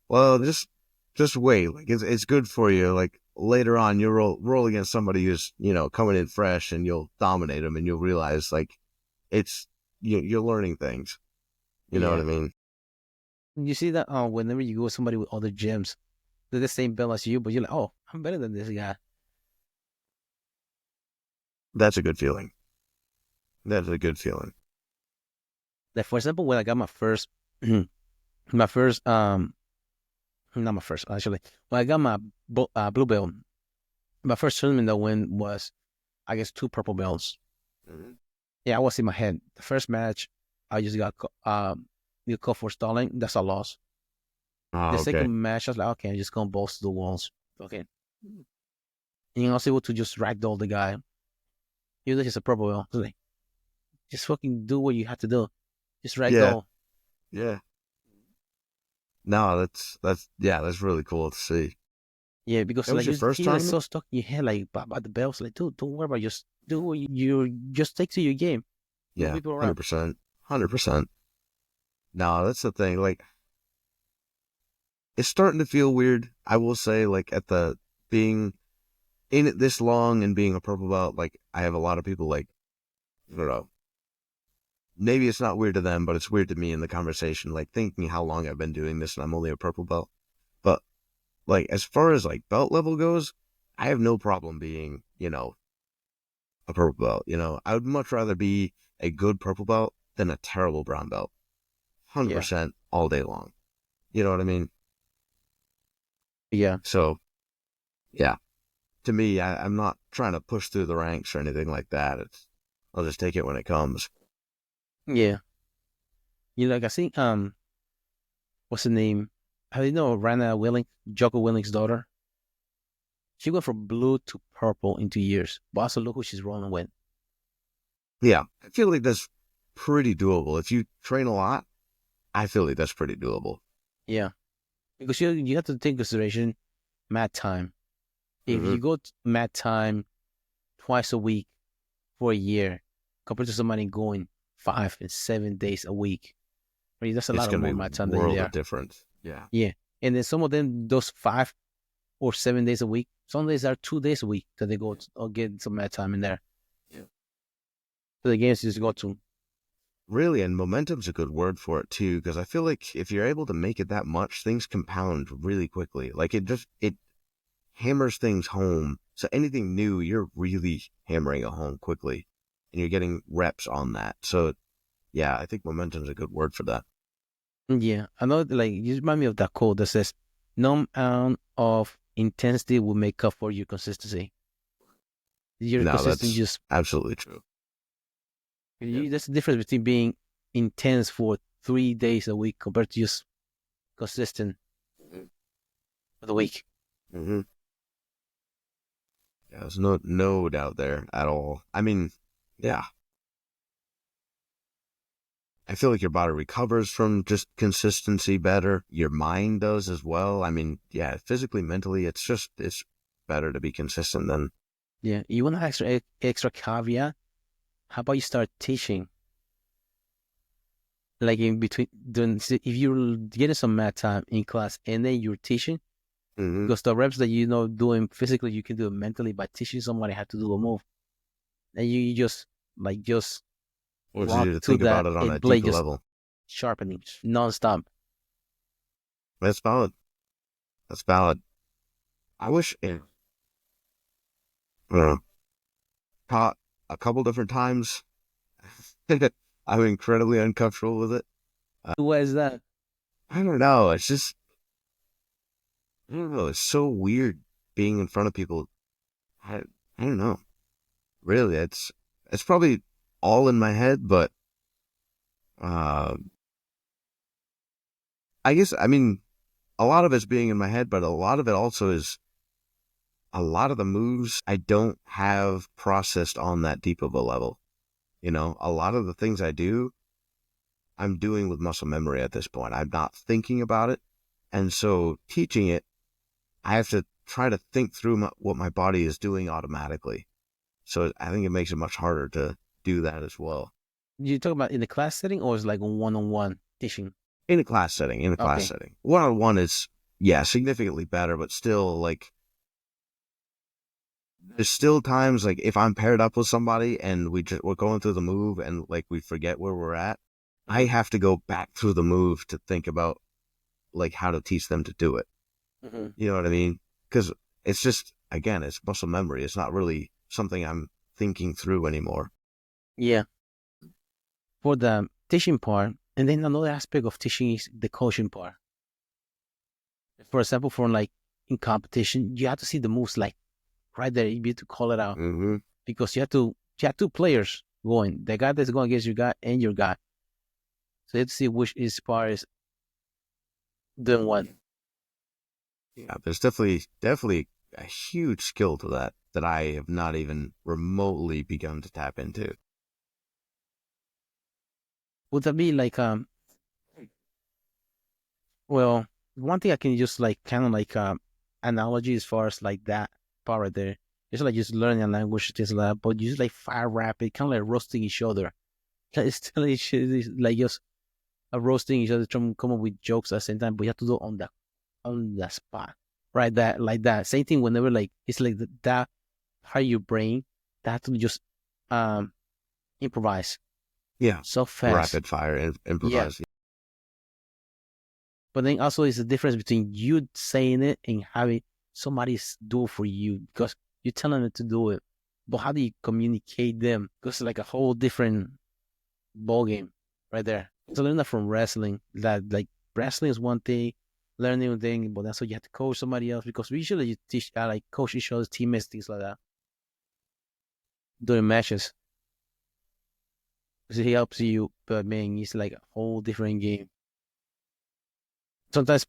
Speaker 2: "Well, just wait. Like it's good for you. Like later on, you'll roll against somebody who's coming in fresh, and you'll dominate them, and you'll realize like it's you're learning things. You know what I
Speaker 1: Yeah.
Speaker 2: mean?
Speaker 1: You see that whenever you go with somebody with other gyms, they're the same belt as you, but you're like, oh, I'm better than this guy.
Speaker 2: That's a good feeling. That's a good feeling.
Speaker 1: Like for example, when I got my first, my first, not my first actually, when I got my blue belt, my first tournament I win was, I guess, two purple belts.
Speaker 2: Mhm.
Speaker 1: Yeah, I was in my head. The first match, I just you called for stalling. That's a loss. The
Speaker 2: Oh, okay.
Speaker 1: second match, I was like, okay, I'm just gonna balls to the walls. Okay, and I was able to just ragdoll the guy. Even though he's a purple belt, I was like, just fucking do what you have to do. Just
Speaker 2: Yeah,
Speaker 1: ragdoll.
Speaker 2: yeah. No, that's yeah, that's really cool to see.
Speaker 1: Yeah, because
Speaker 2: That was
Speaker 1: like
Speaker 2: your
Speaker 1: you
Speaker 2: first
Speaker 1: feel like
Speaker 2: tournament?
Speaker 1: so stuck in your head, like about the belts. Like, dude, don't worry about it. Just do what you just take to your game. Move
Speaker 2: Yeah,
Speaker 1: people around.
Speaker 2: 100%. 100%. No, that's the thing. Like, it's starting to feel weird. I will say, like, at the being in it this long and being a purple belt, like, I have a lot of people, like, I don't know. Maybe it's not weird to them, but it's weird to me in the conversation, like, thinking how long I've been doing this and I'm only a purple belt. But, like, as far as, like, belt level goes, I have no problem being, a purple belt. I would much rather be a good purple belt than a terrible brown belt.
Speaker 1: Yeah,
Speaker 2: 100% all day long. You know what I mean?
Speaker 1: yeah,
Speaker 2: So, yeah, to me, I'm not trying to push through the ranks or anything like that. I'll just take it when it comes.
Speaker 1: yeah. You know, like I think what's the name? How do you know Rana Willing, Jocko Willing's daughter? She went from blue to purple in 2 years. But also look who she's rolling with.
Speaker 2: Yeah, I feel like that's pretty doable. If you train a lot, I feel like that's pretty doable.
Speaker 1: Yeah, because you have to take consideration mat time. If
Speaker 2: Hmm.
Speaker 1: you go mat time twice a week for a year, compared to somebody going 5 and 7 days a week, right? That's a
Speaker 2: It's
Speaker 1: lot of
Speaker 2: going to
Speaker 1: more
Speaker 2: be
Speaker 1: mat
Speaker 2: a
Speaker 1: time than
Speaker 2: world of
Speaker 1: there.
Speaker 2: difference. Yeah.
Speaker 1: Yeah, and then some of them, those 5 or 7 days a week, some days are 2 days a week that they go to, or get some mat time in there.
Speaker 2: Yeah.
Speaker 1: So the games just go to.
Speaker 2: Really, and momentum's a good word for it too, because I feel like if you're able to make it that much, things compound really quickly. Like it hammers things home. So anything new, you're really hammering it home quickly, and you're getting reps on that. So yeah, I think momentum's a good word for that.
Speaker 1: Yeah, I know. Like you remind me of that quote that says, "No amount of intensity will make up for your consistency. Your
Speaker 2: No,
Speaker 1: consistency
Speaker 2: that's
Speaker 1: just
Speaker 2: absolutely true. Yep.
Speaker 1: that's the difference between being intense for 3 days a week compared to just consistent for the week.
Speaker 2: Mm-hmm. Yeah, there's no doubt there at all. I mean, yeah. I feel like your body recovers from just consistency better. Your mind does as well. I mean, yeah, physically, mentally, it's better to be consistent than.
Speaker 1: Yeah, you want an extra caveat? How about you start teaching? Like in between, if you're getting some mat time in class and then you're teaching,
Speaker 2: Mm-hmm.
Speaker 1: because the reps that you know doing physically, you can do it mentally by teaching somebody how to do a move, and you just
Speaker 2: Or it's
Speaker 1: walk
Speaker 2: easier to
Speaker 1: to
Speaker 2: think
Speaker 1: that
Speaker 2: about it on a
Speaker 1: and blade
Speaker 2: deeper
Speaker 1: just
Speaker 2: level.
Speaker 1: sharpening nonstop.
Speaker 2: That's valid. That's valid. I wish taught a couple different times. I'm incredibly uncomfortable with it.
Speaker 1: Why is that?
Speaker 2: I don't know. It's just, I don't know. It's so weird being in front of people. I don't know. Really, it's probably all in my head, but uh, I guess I mean a lot of it's being in my head, but a lot of it also is a lot of the moves I don't have processed on that deep of a level. You know, a lot of the things I do, I'm doing with muscle memory at this point. I'm not thinking about it, and so teaching it, I have to try to think through what my body is doing automatically. So I think it makes it much harder to do that as well.
Speaker 1: You talk about in the class setting or is like one-on-one teaching?
Speaker 2: In a class setting,
Speaker 1: Okay.
Speaker 2: one-on-one is, yeah, significantly better, but still, like, there's still times, like, if I'm paired up with somebody and we're going through the move and, like, we forget where we're at, I have to go back through the move to think about, like, how to teach them to do it.
Speaker 1: Mm-hmm.
Speaker 2: You know what I mean? Because it's just, again, it's muscle memory. It's not really something I'm thinking through anymore.
Speaker 1: Yeah. For the teaching part, and then another aspect of teaching is the coaching part. For example, for like in competition, you have to see the moves like right there. You need to call it out
Speaker 2: Mm-hmm.
Speaker 1: because you have two players going. The guy that's going against your guy and your guy. So you have to see which is part is doing what.
Speaker 2: Yeah, there's definitely a huge skill to that I have not even remotely begun to tap into.
Speaker 1: Would that be like well, one thing I can just like kind of like analogy as far as like that part right there. It's like just learning a language, just like but just like fire rapid, kind of like roasting each other. It's still it's like just roasting each other, trying to come up with jokes at the same time, but you have to do it on the spot, right? That like that. Same thing whenever like it's like that how your brain that to just um improvise
Speaker 2: Yeah,
Speaker 1: so fast.
Speaker 2: rapid fire
Speaker 1: Yeah.
Speaker 2: improvise.
Speaker 1: But then also it's the difference between you saying it and having somebody do it for you because you're telling them to do it. But how do you communicate them? Because it's like a whole different ball game right there. So learn that from wrestling. That like wrestling is one thing, learning one thing, but that's what you have to coach somebody else because we usually you teach like coach each other's teammates, things like that during matches. Because he helps you, but man, it's like a whole different game. Sometimes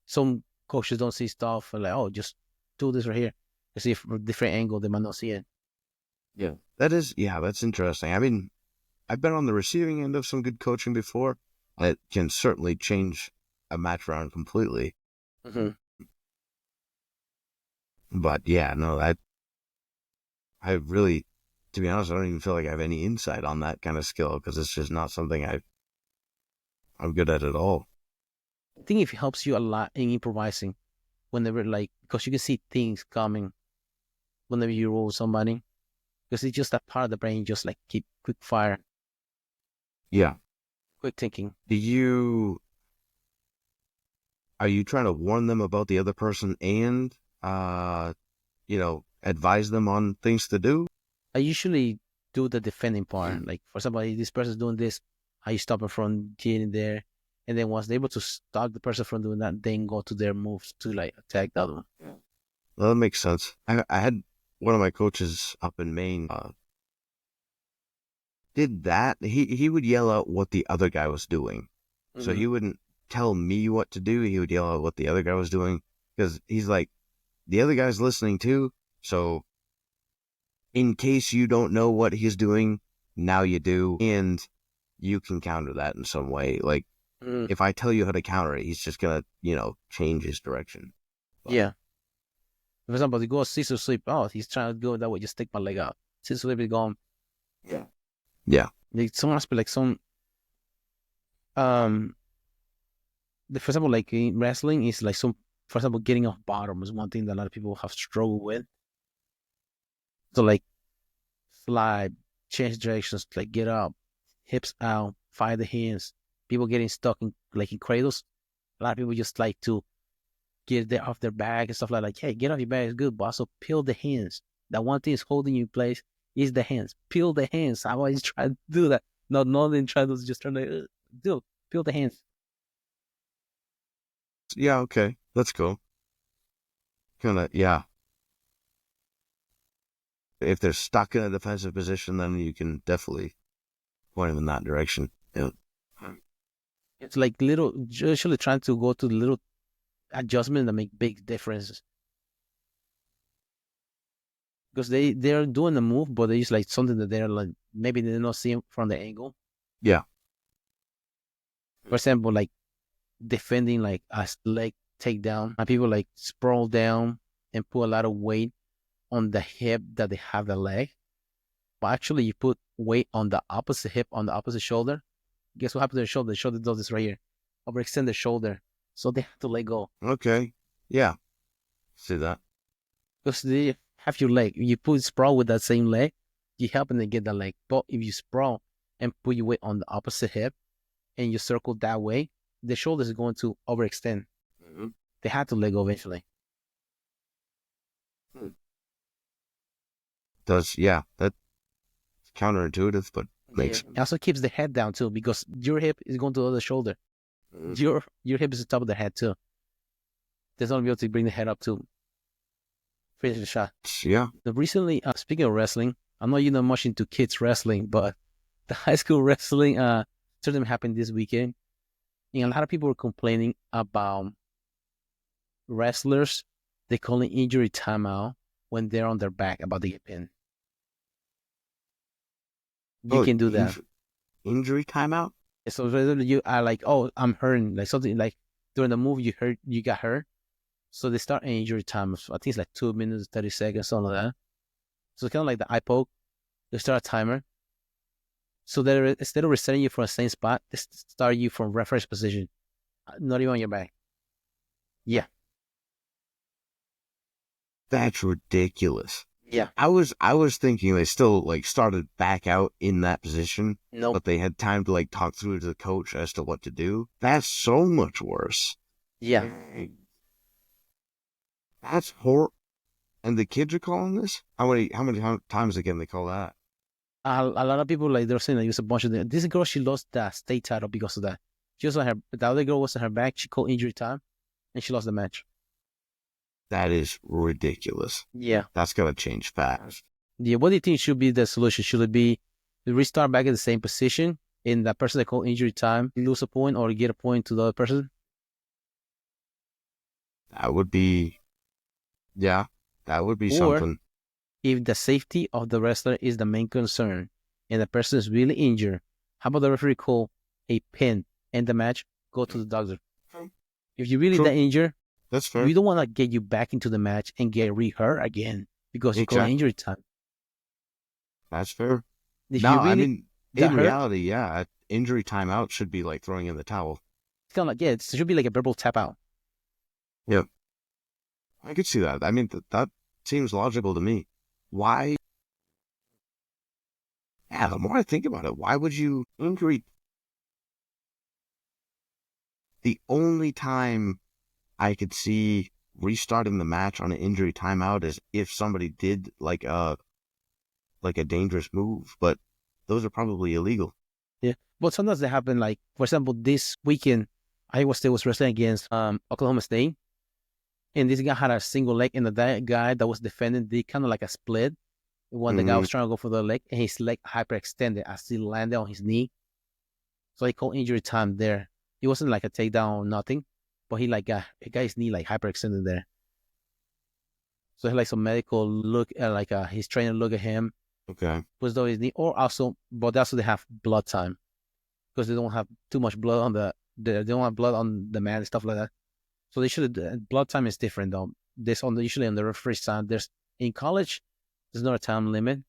Speaker 1: some coaches don't see stuff like, oh, just do this right here. You see from a different angle, they might not see it.
Speaker 2: Yeah, that's interesting. I mean, I've been on the receiving end of some good coaching before. It can certainly change a match round completely.
Speaker 1: Mm-hmm.
Speaker 2: But yeah, no, I really, to be honest, I don't even feel like I have any insight on that kind of skill because it's just not something I'm good at all.
Speaker 1: I think it helps you a lot in improvising whenever, like, because you can see things coming whenever you roll somebody. Because it's just that part of the brain, just like keep quick fire,
Speaker 2: Yeah.
Speaker 1: quick thinking.
Speaker 2: Do you Are you trying to warn them about the other person and advise them on things to do?
Speaker 1: I usually do the defending part.
Speaker 2: Mm.
Speaker 1: Like, for somebody, this person's doing this, how you stop it from getting there. And then once they're able to stop the person from doing that, then go to their moves to like attack the other one.
Speaker 2: Well, that makes sense. I had one of my coaches up in Maine did that. He would yell out what the other guy was doing. So
Speaker 1: Mm-hmm.
Speaker 2: he wouldn't tell me what to do. He would yell at what the other guy was doing because he's like, the other guy's listening too. So in case you don't know what he's doing, now you do. And you can counter that in some way. Like, if I tell you how to counter it, he's just going to, change his direction. But,
Speaker 1: yeah. For example, he goes scissor sweep. Oh, he's trying to go that way. Just take my leg out. Scissor sweep is gone.
Speaker 2: Yeah. Yeah.
Speaker 1: Like some aspect, like some, for example, like in wrestling is like some, for example, getting off bottom is one thing that a lot of people have struggled with. So like slide, change directions, like get up, hips out, fire the hands. People getting stuck in cradles. A lot of people just like to get off their back and stuff like, hey, get off your back is good, but also peel the hands. That one thing is holding you in place is the hands. Peel the hands. I always try to do that. Not nothing try to just turn to do. Peel the hands.
Speaker 2: Yeah, okay. Let's go. Yeah. If they're stuck in a defensive position, then you can definitely point them in that direction. Yeah.
Speaker 1: It's like little, usually trying to go to the little adjustment that make big differences. Because they're doing the move, but they just like something that they're like, maybe they're not seeing from the angle.
Speaker 2: Yeah.
Speaker 1: For example, like defending like a leg takedown, and people like sprawl down and put a lot of weight on the hip that they have the leg. But actually, you put weight on the opposite hip, on the opposite shoulder. Guess what happens to the shoulder? The shoulder does this right here. Overextend the shoulder. So they have to let go.
Speaker 2: Okay. Yeah. See that.
Speaker 1: Because they have your leg. You put sprawl with that same leg, you helping them get that leg. But if you sprawl and put your weight on the opposite hip and you circle that way, the shoulder is going to overextend. Mm-hmm. They have to let go eventually.
Speaker 2: That's counterintuitive, but makes sense.
Speaker 1: It also keeps the head down too, because your hip is going to the other shoulder. Mm-hmm. Your hip is the top of the head too. There's not be able to bring the head up to finish the shot.
Speaker 2: Yeah.
Speaker 1: Recently, speaking of wrestling, I know you're not much into kids wrestling, but the high school wrestling tournament happened this weekend. And a lot of people were complaining about wrestlers. They calling injury timeout when they're on their back about to get pinned. You can do that.
Speaker 2: Injury timeout?
Speaker 1: So you are like, oh, I'm hurting. Like something like during the move you got hurt. So they start an injury time. I think it's like 2 minutes, 30 seconds, something like that. So it's kind of like the eye poke. They start a timer. So they're, instead of resetting you from the same spot, they start you from reference position. Not even on your back. Yeah.
Speaker 2: That's ridiculous.
Speaker 1: Yeah.
Speaker 2: I was thinking they still like started back out in that position.
Speaker 1: No.
Speaker 2: But they had time to like talk through to the coach as to what to do. That's so much worse.
Speaker 1: Yeah.
Speaker 2: That's horrible. And the kids are calling this? How many times again they call that?
Speaker 1: A lot of people like they're saying that it was a bunch of them. This girl, she lost the state title because of that. She was on her. The other girl was on her back. She called injury time, and she lost the match.
Speaker 2: That is ridiculous.
Speaker 1: Yeah,
Speaker 2: that's gonna change fast.
Speaker 1: Yeah, what do you think should be the solution? Should it be to restart back at the same position, and that person that called injury time lose a point or get a point to the other person?
Speaker 2: That would be, yeah, that would be something.
Speaker 1: If the safety of the wrestler is the main concern and the person is really injured, how about the referee call a pin, end the match, go to the doctor? If you're really that injured,
Speaker 2: that's fair.
Speaker 1: We don't want to get you back into the match and get re-hurt again because you call injury time.
Speaker 2: That's fair. I mean, in reality, yeah, injury timeout should be like throwing in the towel.
Speaker 1: It's kind of like, it should be like a verbal tap out.
Speaker 2: Yep. I could see that. I mean, that seems logical to me. Why? Yeah, the more I think about it, why would you injury? The only time I could see restarting the match on an injury timeout is if somebody did like a dangerous move, but those are probably illegal.
Speaker 1: Yeah, but sometimes they happen. Like, for example, this weekend, Iowa State was wrestling against Oklahoma State, and this guy had a single leg, and the guy that was defending did kind of like a split when the guy was trying to go for the leg, and his leg hyperextended as he landed on his knee. So they called injury time there. It wasn't like a takedown or nothing, but he like got a guy's knee like hyperextended there. So he like some medical look, like his trainer look at him,
Speaker 2: Okay.
Speaker 1: was though his knee, or also, but also they have blood time because they don't have too much blood on they don't have blood on the man and stuff like that. So they should blood time is different though. This on usually on the referee side. There's in college, there's not a time limit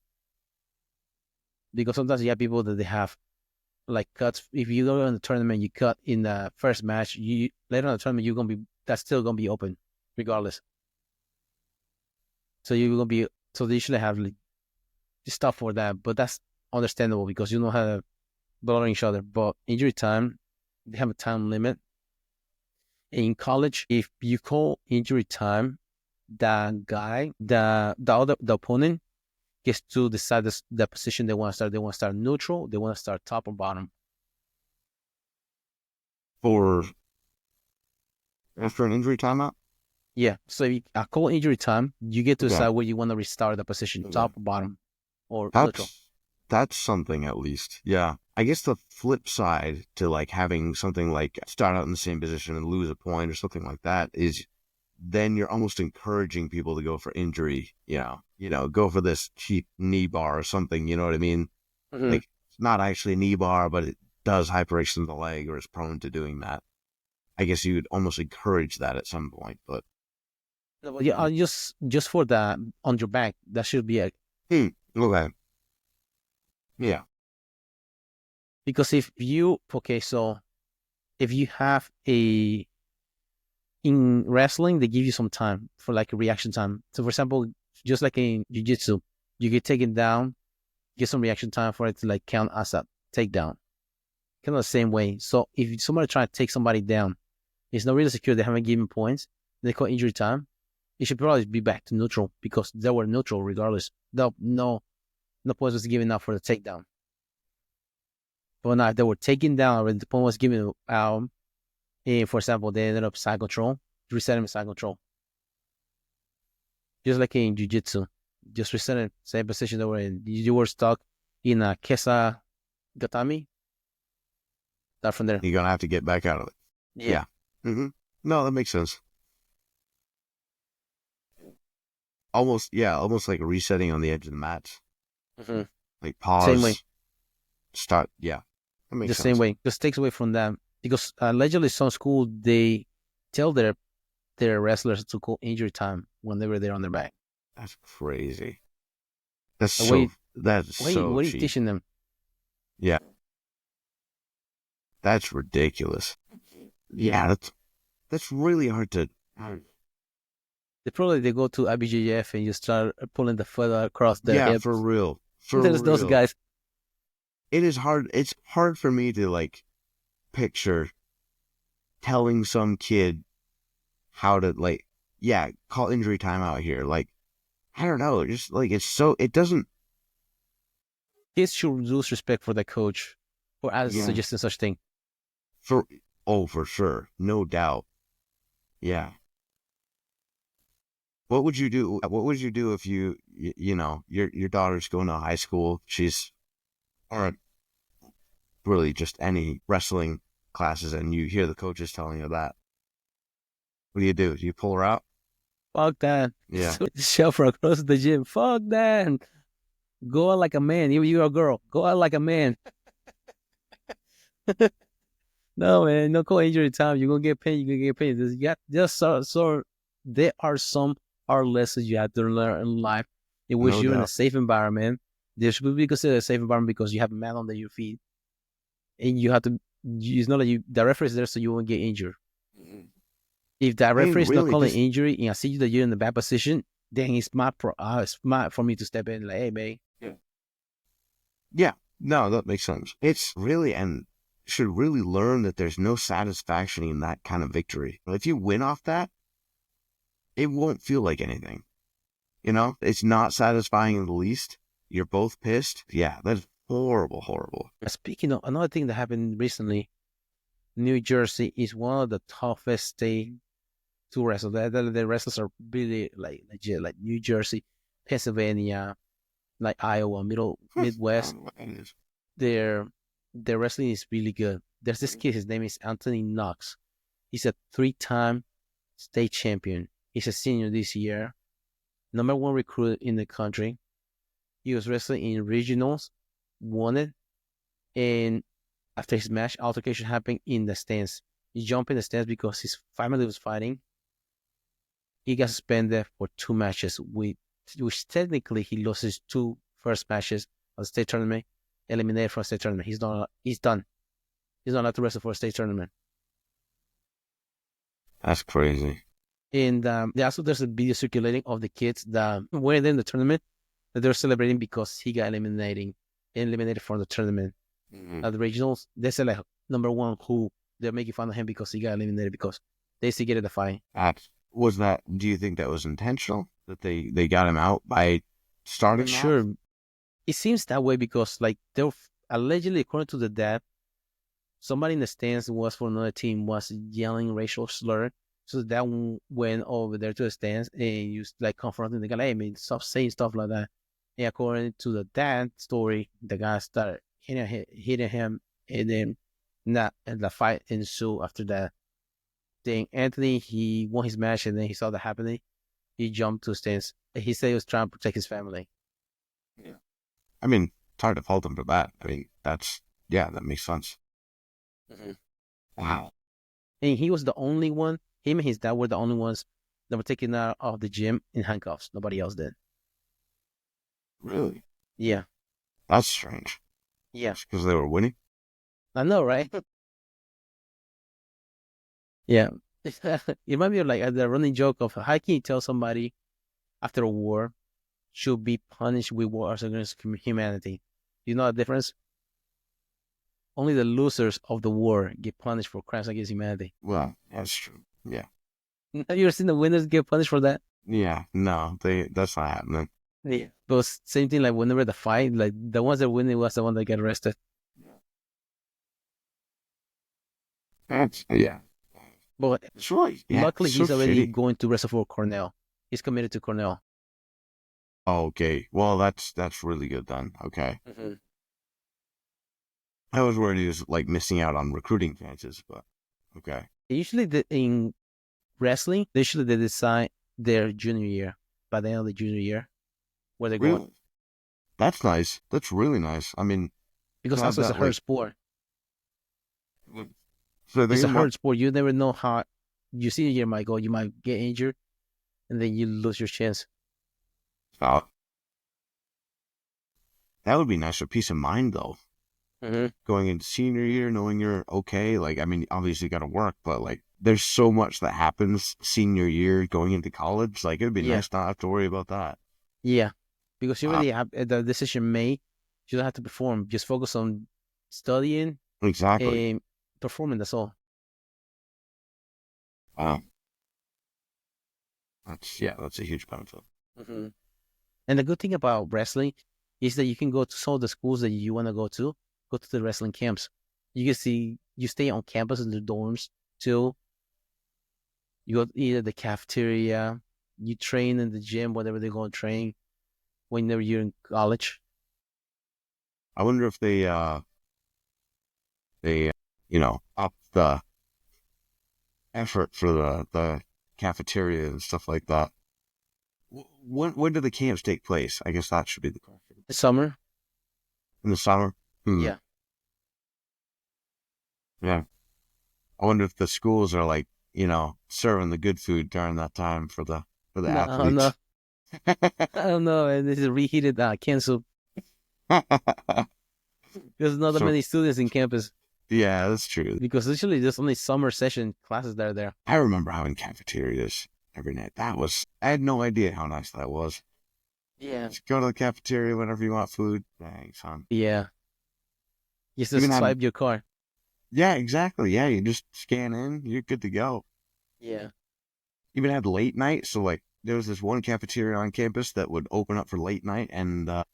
Speaker 1: because sometimes you have people that they have like cuts. If you go in the tournament, you cut in the first match. You later on in the tournament, you're gonna be that's still gonna be open regardless. So you're gonna be so they usually have like, stuff for that, but that's understandable because you know how to blood each other. But injury time, they have a time limit. In college, if you call injury time, the guy, the opponent gets to decide the position they want to start. They want to start neutral. They want to start top or bottom.
Speaker 2: For after an injury timeout?
Speaker 1: Yeah. So if I call injury time, you get to
Speaker 2: Okay.
Speaker 1: decide where you want to restart the position,
Speaker 2: Okay.
Speaker 1: top or bottom, or neutral.
Speaker 2: That's something at least. Yeah. I guess the flip side to like having something like start out in the same position and lose a point or something like that is then you're almost encouraging people to go for injury, go for this cheap knee bar or something, you know what I mean?
Speaker 1: Mm-hmm.
Speaker 2: Like it's not actually a knee bar, but it does hyperextend the leg or is prone to doing that. I guess you'd almost encourage that at some point, but
Speaker 1: yeah, just for the on your back, that should be a
Speaker 2: okay. Yeah.
Speaker 1: because if you so if you have in wrestling, they give you some time for like a reaction time. So for example, just like in Jiu-Jitsu, you get taken down, get some reaction time for it to like count as a takedown. Kind of the same way. So if somebody try to take somebody down, it's not really secure. They haven't given points. They call injury time. It should probably be back to neutral because they were neutral regardless. No points was given out for the takedown. But now if they were taken down already, the point was given out. And for example, they ended up side control, reset him side control. Just like in Jiu-Jitsu, just reset it, same position they were in. You were stuck in a Kesa Gatami. Start from there.
Speaker 2: You're going to have to get back out of it. Yeah. Mm-hmm. No, that makes sense. Almost like resetting on the edge of the mat.
Speaker 1: Mm-hmm.
Speaker 2: Like pause.
Speaker 1: Same way.
Speaker 2: Start. Yeah. That makes
Speaker 1: The
Speaker 2: sense.
Speaker 1: same way. Just takes away from them. Because allegedly some school, they tell their wrestlers to call injury time whenever they're on their back.
Speaker 2: That's crazy. That's
Speaker 1: What are you
Speaker 2: cheap.
Speaker 1: teaching them?
Speaker 2: Yeah. That's ridiculous. Yeah, that's really hard to.
Speaker 1: They go to IBJJF and you start pulling the foot across their hip.
Speaker 2: For real.
Speaker 1: There's those guys.
Speaker 2: It is hard. It's hard for me to like picture telling some kid how to like, call injury timeout here. Like, I don't know. Just like it doesn't.
Speaker 1: Kids should lose respect for the coach for suggesting such thing.
Speaker 2: For sure, no doubt. Yeah. What would you do? What would you do if your daughter's going to high school? She's or really just any wrestling classes, and you hear the coaches telling her that. What do? Do you pull her out?
Speaker 1: Fuck that.
Speaker 2: Yeah.
Speaker 1: Shove her across the gym. Fuck that. Go out like a man. You're a girl. Go out like a man. No, man. No call injury time. You're going to get paid. So there are some hard lessons you have to learn in life in which you're in a safe environment. There should be considered a safe environment because you have a man under your feet. And you have to, it's not like the referee is there so you won't get injured. Mm-hmm. If the referee is not calling injury and I see that you're in the bad position, then it's smart for me to step in like, hey, man.
Speaker 2: Yeah. No, that makes sense. It's really, and should really learn that there's no satisfaction in that kind of victory. If you win off that, it won't feel like anything. It's not satisfying in the least. You're both pissed. Yeah, that's horrible.
Speaker 1: Speaking of another thing that happened recently, New Jersey is one of the toughest states to wrestle. The wrestlers are really like legit, like New Jersey, Pennsylvania, like Iowa, Midwest. Their wrestling is really good. there's this kid. His name is Anthony Knox. He's a 3-time state champion. He's a senior this year. Number 1 recruit in the country. He was wrestling in regionals, won it, and after his match, altercation happened in the stands. He jumped in the stands because his family was fighting. He got suspended for 2 matches, which technically he lost his 2 first matches of the state tournament, eliminated from the state tournament. He's done. He's not allowed to wrestle for a state tournament.
Speaker 2: That's crazy.
Speaker 1: And there's a video circulating of the kids that were in the tournament that they're celebrating because he got eliminated from the tournament. At the regionals, they said like number 1 who they're making fun of him because he got eliminated because they instigated the fight.
Speaker 2: Do you think that was intentional? That they got him out by starting?
Speaker 1: Sure. It seems that way because like they're allegedly, according to the dad, somebody in the stands was for another team was yelling racial slur. So that went over there to the stands and used like confronting the guy, like, hey man, stop saying stuff like that. And according to the dad story, the guy started hitting him, and then the fight ensued after that. Then Anthony, he won his match, and then he saw that happening. He jumped to the stands. He said he was trying to protect his family.
Speaker 2: Yeah. I mean, it's hard to fault him for that. I mean, that makes sense.
Speaker 1: Mm-hmm.
Speaker 2: Wow.
Speaker 1: And he was the only one, him and his dad were the only ones that were taken out of the gym in handcuffs. Nobody else did.
Speaker 2: Really?
Speaker 1: Yeah.
Speaker 2: That's strange.
Speaker 1: Yeah.
Speaker 2: Because they were winning?
Speaker 1: I know, right? Yeah. It might be like the running joke of how can you tell somebody after a war should be punished with wars against humanity? You know the difference? Only the losers of the war get punished for crimes against humanity.
Speaker 2: Well, that's true. Yeah.
Speaker 1: Have you ever seen the winners get punished for that?
Speaker 2: Yeah. No, that's not happening.
Speaker 1: Yeah. But same thing, like whenever the fight, like the ones that win, it was the one that get arrested.
Speaker 2: Yeah.
Speaker 1: But luckily, he's already going to wrestle for Cornell. He's committed to Cornell.
Speaker 2: Oh, okay. Well, that's really good then. Okay.
Speaker 1: Mm-hmm.
Speaker 2: I was worried he was like missing out on recruiting chances, but okay.
Speaker 1: Usually in wrestling, they decide their junior year, by the end of the junior year, where they're going.
Speaker 2: That's nice. That's really nice. I mean,
Speaker 1: because also it's a hard sport.
Speaker 2: So
Speaker 1: it's a hard sport. You never know how your senior year might go. You might get injured, and then you lose your chance.
Speaker 2: That would be nice for peace of mind, though.
Speaker 1: Mm-hmm.
Speaker 2: Going into senior year, knowing you're okay. Like, I mean, obviously you got to work, but like, there's so much that happens senior year going into college. Like, it'd be nice not have to worry about that.
Speaker 1: Yeah, because you already have the decision made. You don't have to perform. Just focus on studying.
Speaker 2: Exactly.
Speaker 1: And performing. That's all.
Speaker 2: Wow. That's a huge benefit.
Speaker 1: Mm-hmm. And the good thing about wrestling is that you can go to some of the schools that you want to go to the wrestling camps. You stay on campus in the dorms too. You go to either the cafeteria, you train in the gym, whatever they're going to train whenever you're in college.
Speaker 2: I wonder if they up the effort for the cafeteria and stuff like that. When do the camps take place? I guess that should be the question.
Speaker 1: The summer.
Speaker 2: In the summer?
Speaker 1: Yeah.
Speaker 2: Yeah. I wonder if the schools are like, serving the good food during that time for the athletes.
Speaker 1: I don't know. And this is reheated cancel. There's not that many students in campus.
Speaker 2: Yeah, that's true.
Speaker 1: Because literally there's only summer session classes that are there.
Speaker 2: I remember having cafeterias every night. I had no idea how nice that was.
Speaker 1: Yeah.
Speaker 2: Just go to the cafeteria whenever you want food. Dang, son.
Speaker 1: Yeah. You just swipe your card.
Speaker 2: Yeah, exactly. Yeah, you just scan in, you're good to go.
Speaker 1: Yeah.
Speaker 2: Even had late night. So, like, there was this one cafeteria on campus that would open up for late night. And I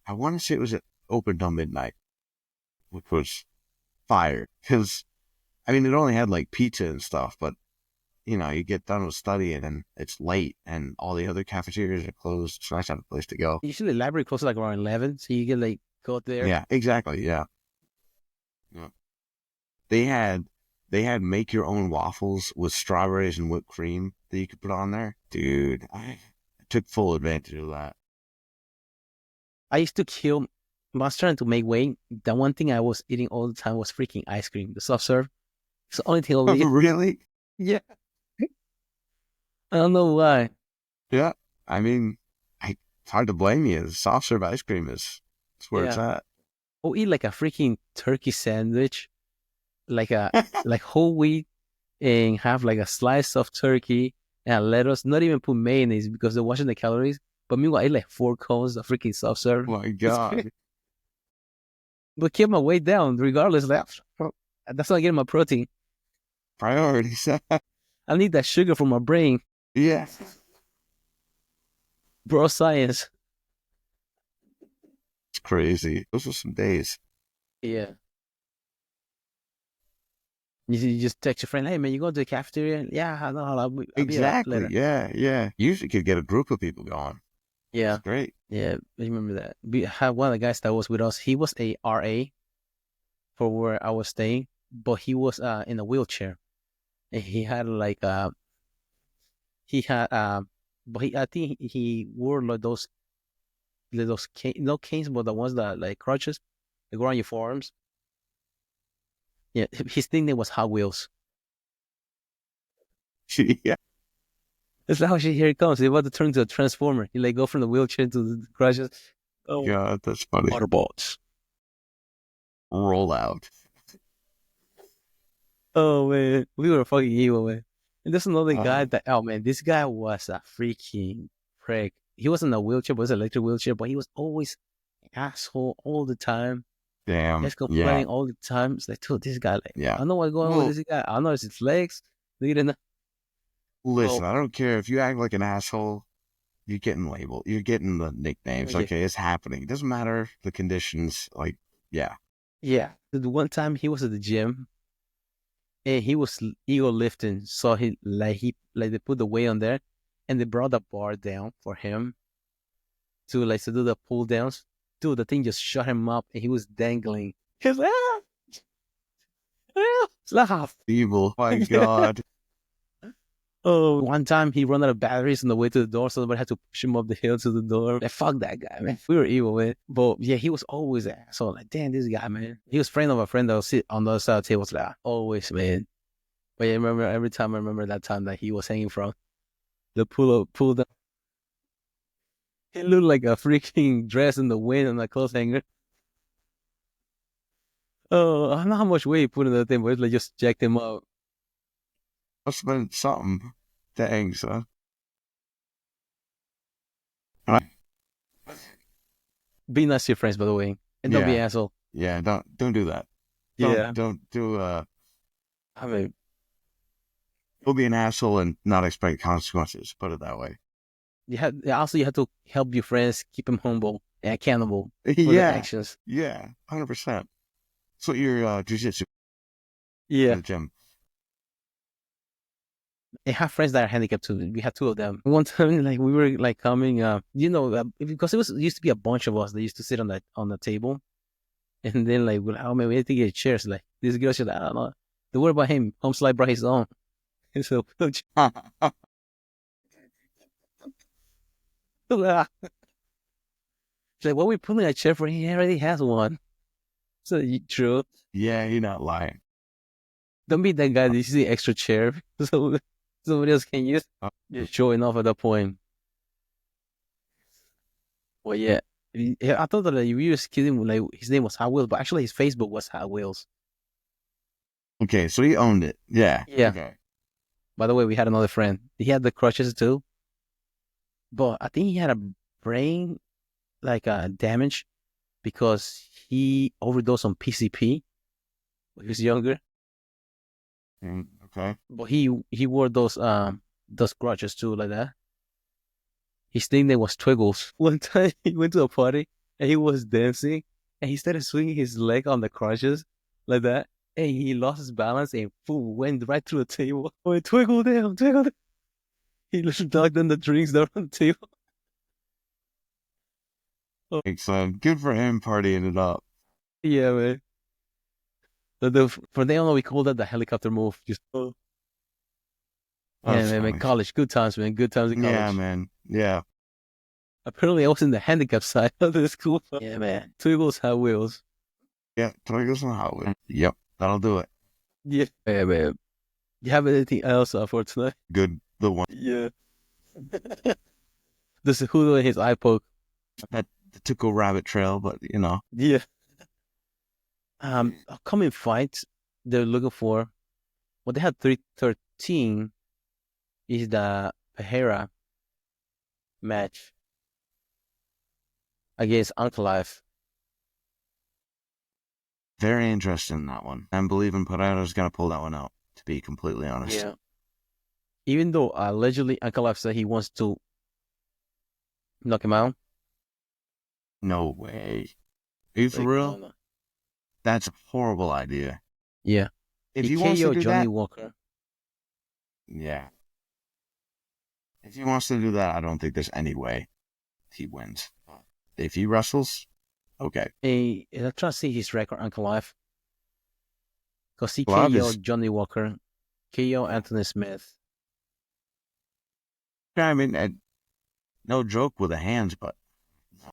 Speaker 2: want to say it was open till midnight, which was fire. Because, I mean, it only had, like, pizza and stuff. But, you get done with studying and it's late and all the other cafeterias are closed. It's nice to have a place to go.
Speaker 1: Usually the library closes like around 11. So you can, like, go there.
Speaker 2: Yeah, exactly. Yeah. Yeah. They had make your own waffles with strawberries and whipped cream that you could put on there. Dude, I took full advantage of that.
Speaker 1: I used to kill. When I was trying to make weight. The one thing I was eating all the time was freaking ice cream, the soft serve. It's the only thing I would eat.
Speaker 2: Really?
Speaker 1: Yeah, I don't know why.
Speaker 2: Yeah. I mean, it's hard to blame you. The soft serve ice cream is where it's
Speaker 1: Yeah,
Speaker 2: at.
Speaker 1: I'll eat like a freaking turkey sandwich, like a like whole wheat, and have like a slice of turkey and lettuce. Not even put mayonnaise because they're watching the calories. But meanwhile, I ate like 4 cones of freaking soft serve.
Speaker 2: My God.
Speaker 1: But keep my weight down regardless. Like, that's not getting my protein.
Speaker 2: Priorities.
Speaker 1: I need that sugar for my brain,
Speaker 2: Yeah.
Speaker 1: bro. Science.
Speaker 2: It's crazy. Those were some days.
Speaker 1: Yeah. You just text your friend, hey man, you going to the cafeteria? Yeah, I know. I'll be there
Speaker 2: Exactly.
Speaker 1: later.
Speaker 2: Yeah. Yeah. Usually could get a group of people going.
Speaker 1: Yeah.
Speaker 2: It's great.
Speaker 1: Yeah. I remember that. We had one of the guys that was with us. He was a RA for where I was staying, but he was in a wheelchair. And he had like he had but I think he wore like those no canes, but the ones that like crutches that go on your forearms. Yeah, his nickname was Hot Wheels.
Speaker 2: Yeah.
Speaker 1: It's like, oh shit, here it comes. He's about to turn into a transformer. He like go from the wheelchair to the crutches. Oh,
Speaker 2: God, that's funny.
Speaker 1: Autobots.
Speaker 2: Roll out.
Speaker 1: Oh man, we were fucking evil, man. And there's another guy that, oh man, this guy was a freaking prick. He wasn't in a wheelchair, but it was an electric wheelchair, but he was always an asshole all the time.
Speaker 2: Damn.
Speaker 1: Just
Speaker 2: Yeah.
Speaker 1: complaining all the time. It's like, dude, this guy, like, I
Speaker 2: Yeah.
Speaker 1: don't know what's going on with
Speaker 2: Well,
Speaker 1: this guy. I don't know it's his legs. Look at it.
Speaker 2: listen,
Speaker 1: Oh,
Speaker 2: I don't care if you act like an asshole. You're getting labeled. You're getting the nicknames.
Speaker 1: yeah.
Speaker 2: Okay, it's happening. It doesn't matter the conditions. Like, yeah.
Speaker 1: Yeah. The one time he was at the gym and he was ego lifting, so he like they put the weight on there, and they brought the bar down for him to do the pull downs. Dude, the thing just shut him up, and he was dangling. He's like, laugh.
Speaker 2: Evil. My God.
Speaker 1: Oh, one time he ran out of batteries on the way to the door, so somebody had to push him up the hill to the door. Like, fuck that guy, man. We were evil, man. But yeah, he was always an asshole. Like, damn, this guy, man. He was friend of a friend that would sit on the other side of the table. Like, always, man. But yeah, I remember every time I remember that time that he was hanging from the pull down. He looked like a freaking dress in the wind on a clothes hanger. Oh, I don't know how much weight he put in that thing, but it's like just jacked him up.
Speaker 2: Must have been something. Dang, son. I-
Speaker 1: Be nice to your friends, by the way, and don't be an
Speaker 2: Yeah.
Speaker 1: asshole.
Speaker 2: Yeah. Don't do that.
Speaker 1: Yeah,
Speaker 2: Don't do
Speaker 1: I mean,
Speaker 2: Don't be an asshole and not expect consequences. Put it that way.
Speaker 1: you have to help your friends, keep them humble and accountable for their
Speaker 2: Yeah.
Speaker 1: actions.
Speaker 2: Yeah. 100%. That's what your jiu-jitsu in
Speaker 1: Yeah,
Speaker 2: the gym.
Speaker 1: I have friends that are handicapped too. We had two of them. One time, like we were like coming, because it used to be a bunch of us that used to sit on the table, and then like we're like, oh man, we need to get chairs. Like this girl said, I don't know. Don't worry about him. Home slide brought his own. And so it's like, what we pulling a chair for? He already has one. So true.
Speaker 2: Yeah, you're not lying.
Speaker 1: Don't be that guy that uses the extra chair so somebody else can use. Just showing off at that point. Well, yeah. I thought that you were kidding, like his name was Hot Wheels, but actually his Facebook was Hot Wheels.
Speaker 2: Okay, so he owned it. Yeah.
Speaker 1: Yeah.
Speaker 2: Okay.
Speaker 1: By the way, we had another friend. He had the crutches too, but I think he had a brain damage because he overdosed on PCP when he was younger.
Speaker 2: Okay.
Speaker 1: But he wore those crutches too, like that. His nickname was Twiggles. One time he went to a party and he was dancing and he started swinging his leg on the crutches like that. And he lost his balance and boom, went right through the table. Oh, twiggle down, twiggle down. He just ducked on the drinks down on the table. Oh,
Speaker 2: Excellent. Good for him partying it up.
Speaker 1: yeah, man. For they all we call that the helicopter move. Just yeah, man, college, good times, man, good times in college.
Speaker 2: Yeah, man, yeah.
Speaker 1: Apparently, I was in the handicap side of the school. Yeah, man, two Eagles have wheels.
Speaker 2: Yeah, Tigers and Hot Wheels. Yep, that'll do it.
Speaker 1: Yeah, man. You have anything else for tonight?
Speaker 2: Good, the one.
Speaker 1: Yeah. This is who his eye poke.
Speaker 2: That took a rabbit trail, but
Speaker 1: Yeah. Upcoming fights they're looking for. What they had 313 is the Pereira match against Ankalaev.
Speaker 2: Very interested in that one. I'm believing Pereira's gonna pull that one out, to be completely honest.
Speaker 1: Yeah. Even though allegedly Ankalaev said he wants to knock him out.
Speaker 2: No way. Are you for real?
Speaker 1: No.
Speaker 2: That's a horrible idea.
Speaker 1: Yeah.
Speaker 2: If he wants to do
Speaker 1: Johnny
Speaker 2: that,
Speaker 1: Walker.
Speaker 2: Yeah. If he wants to do that, I don't think there's any way he wins. If he wrestles, okay.
Speaker 1: I'm trying to see his record, Ankalaev. Because he
Speaker 2: Well,
Speaker 1: KO'd Johnny Walker, KO Anthony Smith.
Speaker 2: Yeah, I mean, no joke with the hands, but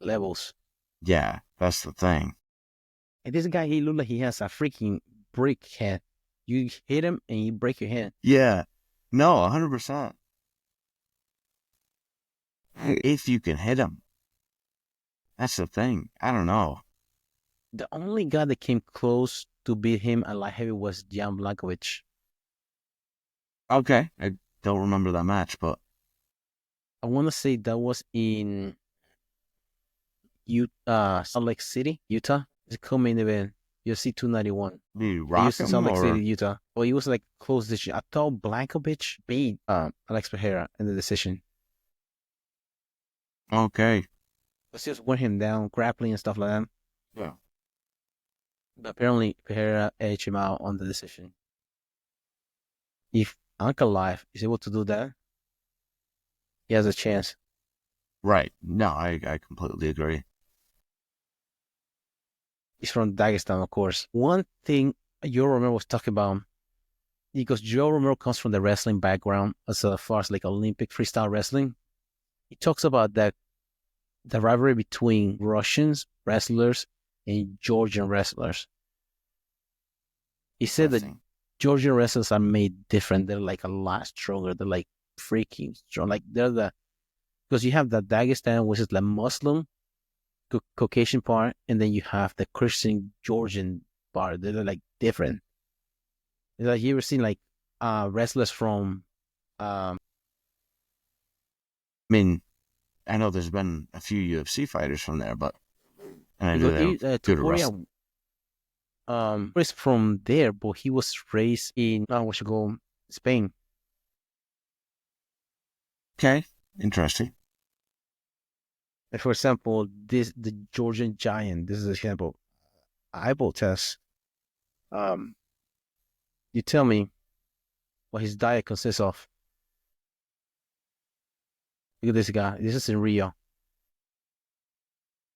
Speaker 1: Levels.
Speaker 2: yeah, that's the thing.
Speaker 1: And this guy, he looked like he has a freaking brick head. You hit him and you break your hand.
Speaker 2: Yeah. No, 100%. If you can hit him. That's the thing. I don't know.
Speaker 1: The only guy that came close to beat him at light heavy was Jan Blankovic.
Speaker 2: Okay. I don't remember that match, but
Speaker 1: I want to say that was in Salt Lake City, Utah. It's a co-main event, UFC 291.
Speaker 2: He
Speaker 1: used in Salt Lake City, Utah. Well, he was like close decision. I thought Blankovic beat Alex Pereira in the decision.
Speaker 2: Okay.
Speaker 1: Let's just wear him down, grappling and stuff like that.
Speaker 2: Yeah.
Speaker 1: But apparently, Pereira edged him out on the decision. If Ankalaev is able to do that, he has a chance.
Speaker 2: Right. No, I completely agree.
Speaker 1: He's from Dagestan, of course. One thing Joe Romero was talking about, because Joe Romero comes from the wrestling background as far as like Olympic freestyle wrestling. He talks about that the rivalry between Russians wrestlers and Georgian wrestlers. He said that Georgian wrestlers are made different. They're like a lot stronger. They're like freaking strong. Like because you have the Dagestan, which is the Muslim Caucasian part, and then you have the Christian Georgian part. They're like different. It's like you ever seen like wrestlers from
Speaker 2: I mean, I know there's been a few UFC fighters from there, but and I know they're good wrestling.
Speaker 1: He's from there, but he was raised in Spain.
Speaker 2: Okay, interesting.
Speaker 1: For example, the Georgian giant. This is an example. Eyeball test. You tell me what his diet consists of. Look at this guy. This is in Rio.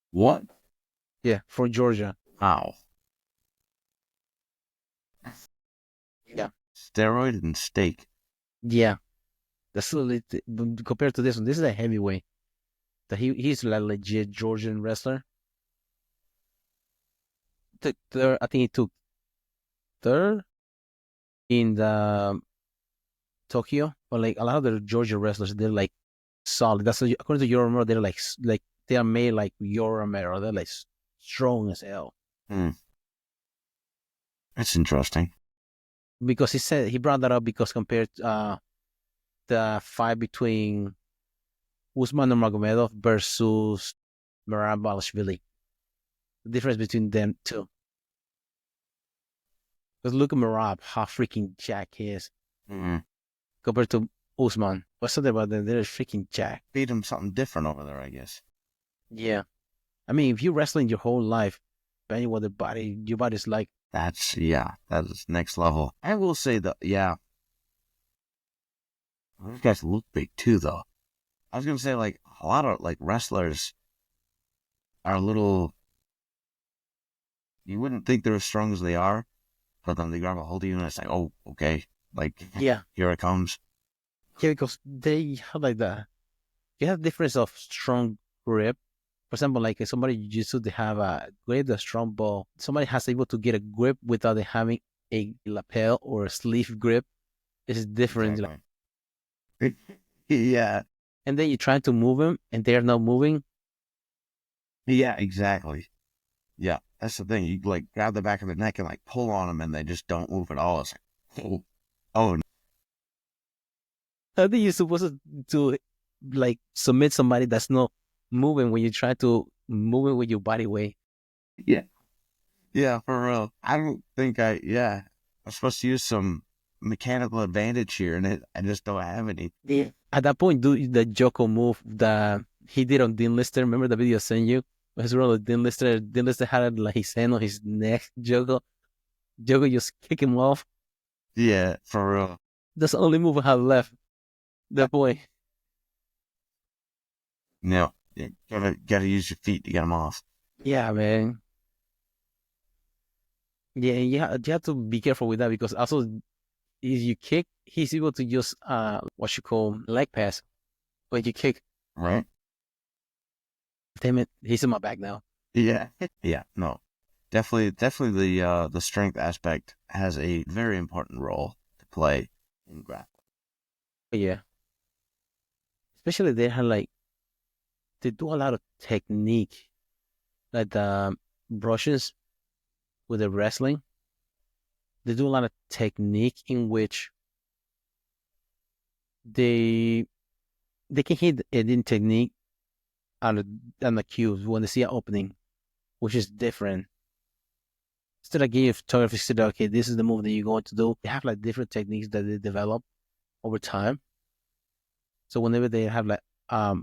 Speaker 2: What?
Speaker 1: Yeah, from Georgia.
Speaker 2: How?
Speaker 1: Yeah.
Speaker 2: Steroid and steak.
Speaker 1: Yeah. That's compared to this one. This is a heavyweight. He's a legit Georgian wrestler. I think he took third in the Tokyo. But like a lot of the Georgian wrestlers, they're like solid. That's according to Euro Romero, they're like they are made like Euro Romero. They're like strong as hell.
Speaker 2: That's interesting.
Speaker 1: Because he brought that up because compared the fight between Usman Nurmagomedov versus Merab Balashvili. The difference between them two. Because look at Merab, how freaking jack he is. Compared to Usman. What's something about them? They're freaking jack.
Speaker 2: Feed him something different over there, I guess.
Speaker 1: Yeah. I mean, if you're wrestling your whole life, depending what your body's like.
Speaker 2: That is next level. I will say that, yeah. Those guys look big too, though. I was going to say, like, a lot of, like, wrestlers are a little... You wouldn't think they're as strong as they are, but then they grab a hold of you and it's like, oh, okay, like
Speaker 1: Yeah.
Speaker 2: here it comes.
Speaker 1: Yeah, because they have like the you have difference of strong grip. For example, like if somebody jiu-jitsu, they have a grip, a strong ball. Somebody has able to get a grip without it having a lapel or a sleeve grip. It's different. Like,
Speaker 2: Exactly. Yeah.
Speaker 1: and then you try to move them, and they're not moving.
Speaker 2: Yeah, exactly. Yeah, that's the thing. You like grab the back of the neck and like pull on them, and they just don't move at all. It's like, oh,
Speaker 1: How are you supposed to like submit somebody that's not moving when you try to move it with your body weight?
Speaker 2: yeah, yeah, for real. I don't think I'm supposed to use some mechanical advantage here, and I just don't have any.
Speaker 1: Yeah. At that point, do the Joko move that he did on Dean Lister. Remember the video I sent you? It was really Dean Lister. Dean Lister had like his hand on his neck. Joko just kick him off.
Speaker 2: Yeah, for real.
Speaker 1: That's the only move I have left. That boy.
Speaker 2: No, you gotta use your feet to get them off.
Speaker 1: Yeah, man. Yeah, you have to be careful with that because also if you kick, he's able to use what you call leg pass. When you kick,
Speaker 2: Right?
Speaker 1: damn it, he's in my back now.
Speaker 2: Yeah, yeah. No, definitely the strength aspect has a very important role to play in grappling.
Speaker 1: But yeah, especially they have like they do a lot of technique, like the Russians with the wrestling. They do a lot of technique in which they they can hit any technique on the cues when they see an opening, which is different. Instead of giving photography, said, okay, this is the move that you're going to do. They have like different techniques that they develop over time. So whenever they have like, I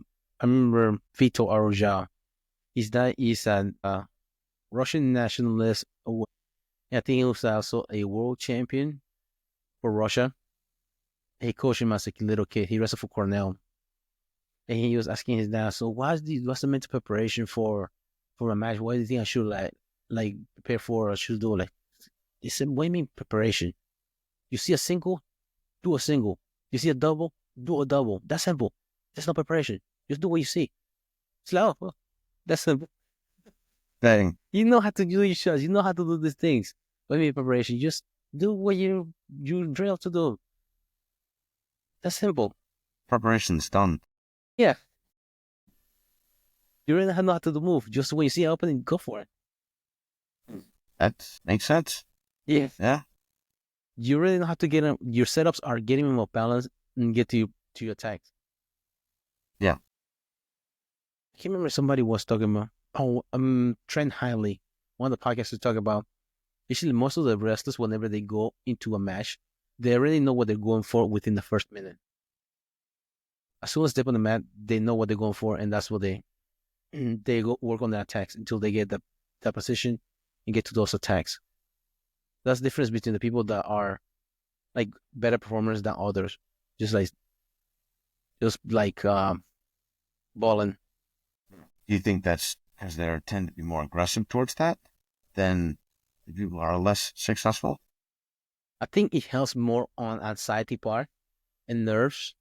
Speaker 1: remember Vito Aroja. His dad is an Russian nationalist. I think he was also a world champion for Russia. He coached him as a little kid. He wrestled for Cornell, and he was asking his dad, "So what's the mental preparation for a match? What do you think I should like prepare for? Or should do?" Like he said, "What do you mean preparation? You see a single, do a single. You see a double, do a double. That's simple. That's not preparation. Just do what you see. It's like, oh, well, that's simple.
Speaker 2: Dang.
Speaker 1: You know how to do your shots. You know how to do these things. What do you mean preparation? Just do what you drill to do. That's simple.
Speaker 2: Preparation's done.
Speaker 1: Yeah, you really know how to do move. Just when you see an opening, go for it.
Speaker 2: That makes sense.
Speaker 1: Yeah,
Speaker 2: Yeah.
Speaker 1: you really know how to get them. Your setups are getting them off balance and get to your attacks.
Speaker 2: Yeah.
Speaker 1: I can't remember somebody was talking about. Oh, Trent Hiley, one of the podcasts to talk about. Usually, most of the wrestlers, whenever they go into a match, they already know what they're going for within the first minute. As soon as they step on the mat, they know what they're going for, and that's what they go work on the attacks until they get that position and get to those attacks. That's the difference between the people that are like better performers than others. Just like balling.
Speaker 2: Do you think that's because they tend to be more aggressive towards that than the people who are less successful?
Speaker 1: I think it helps more on anxiety part and nerves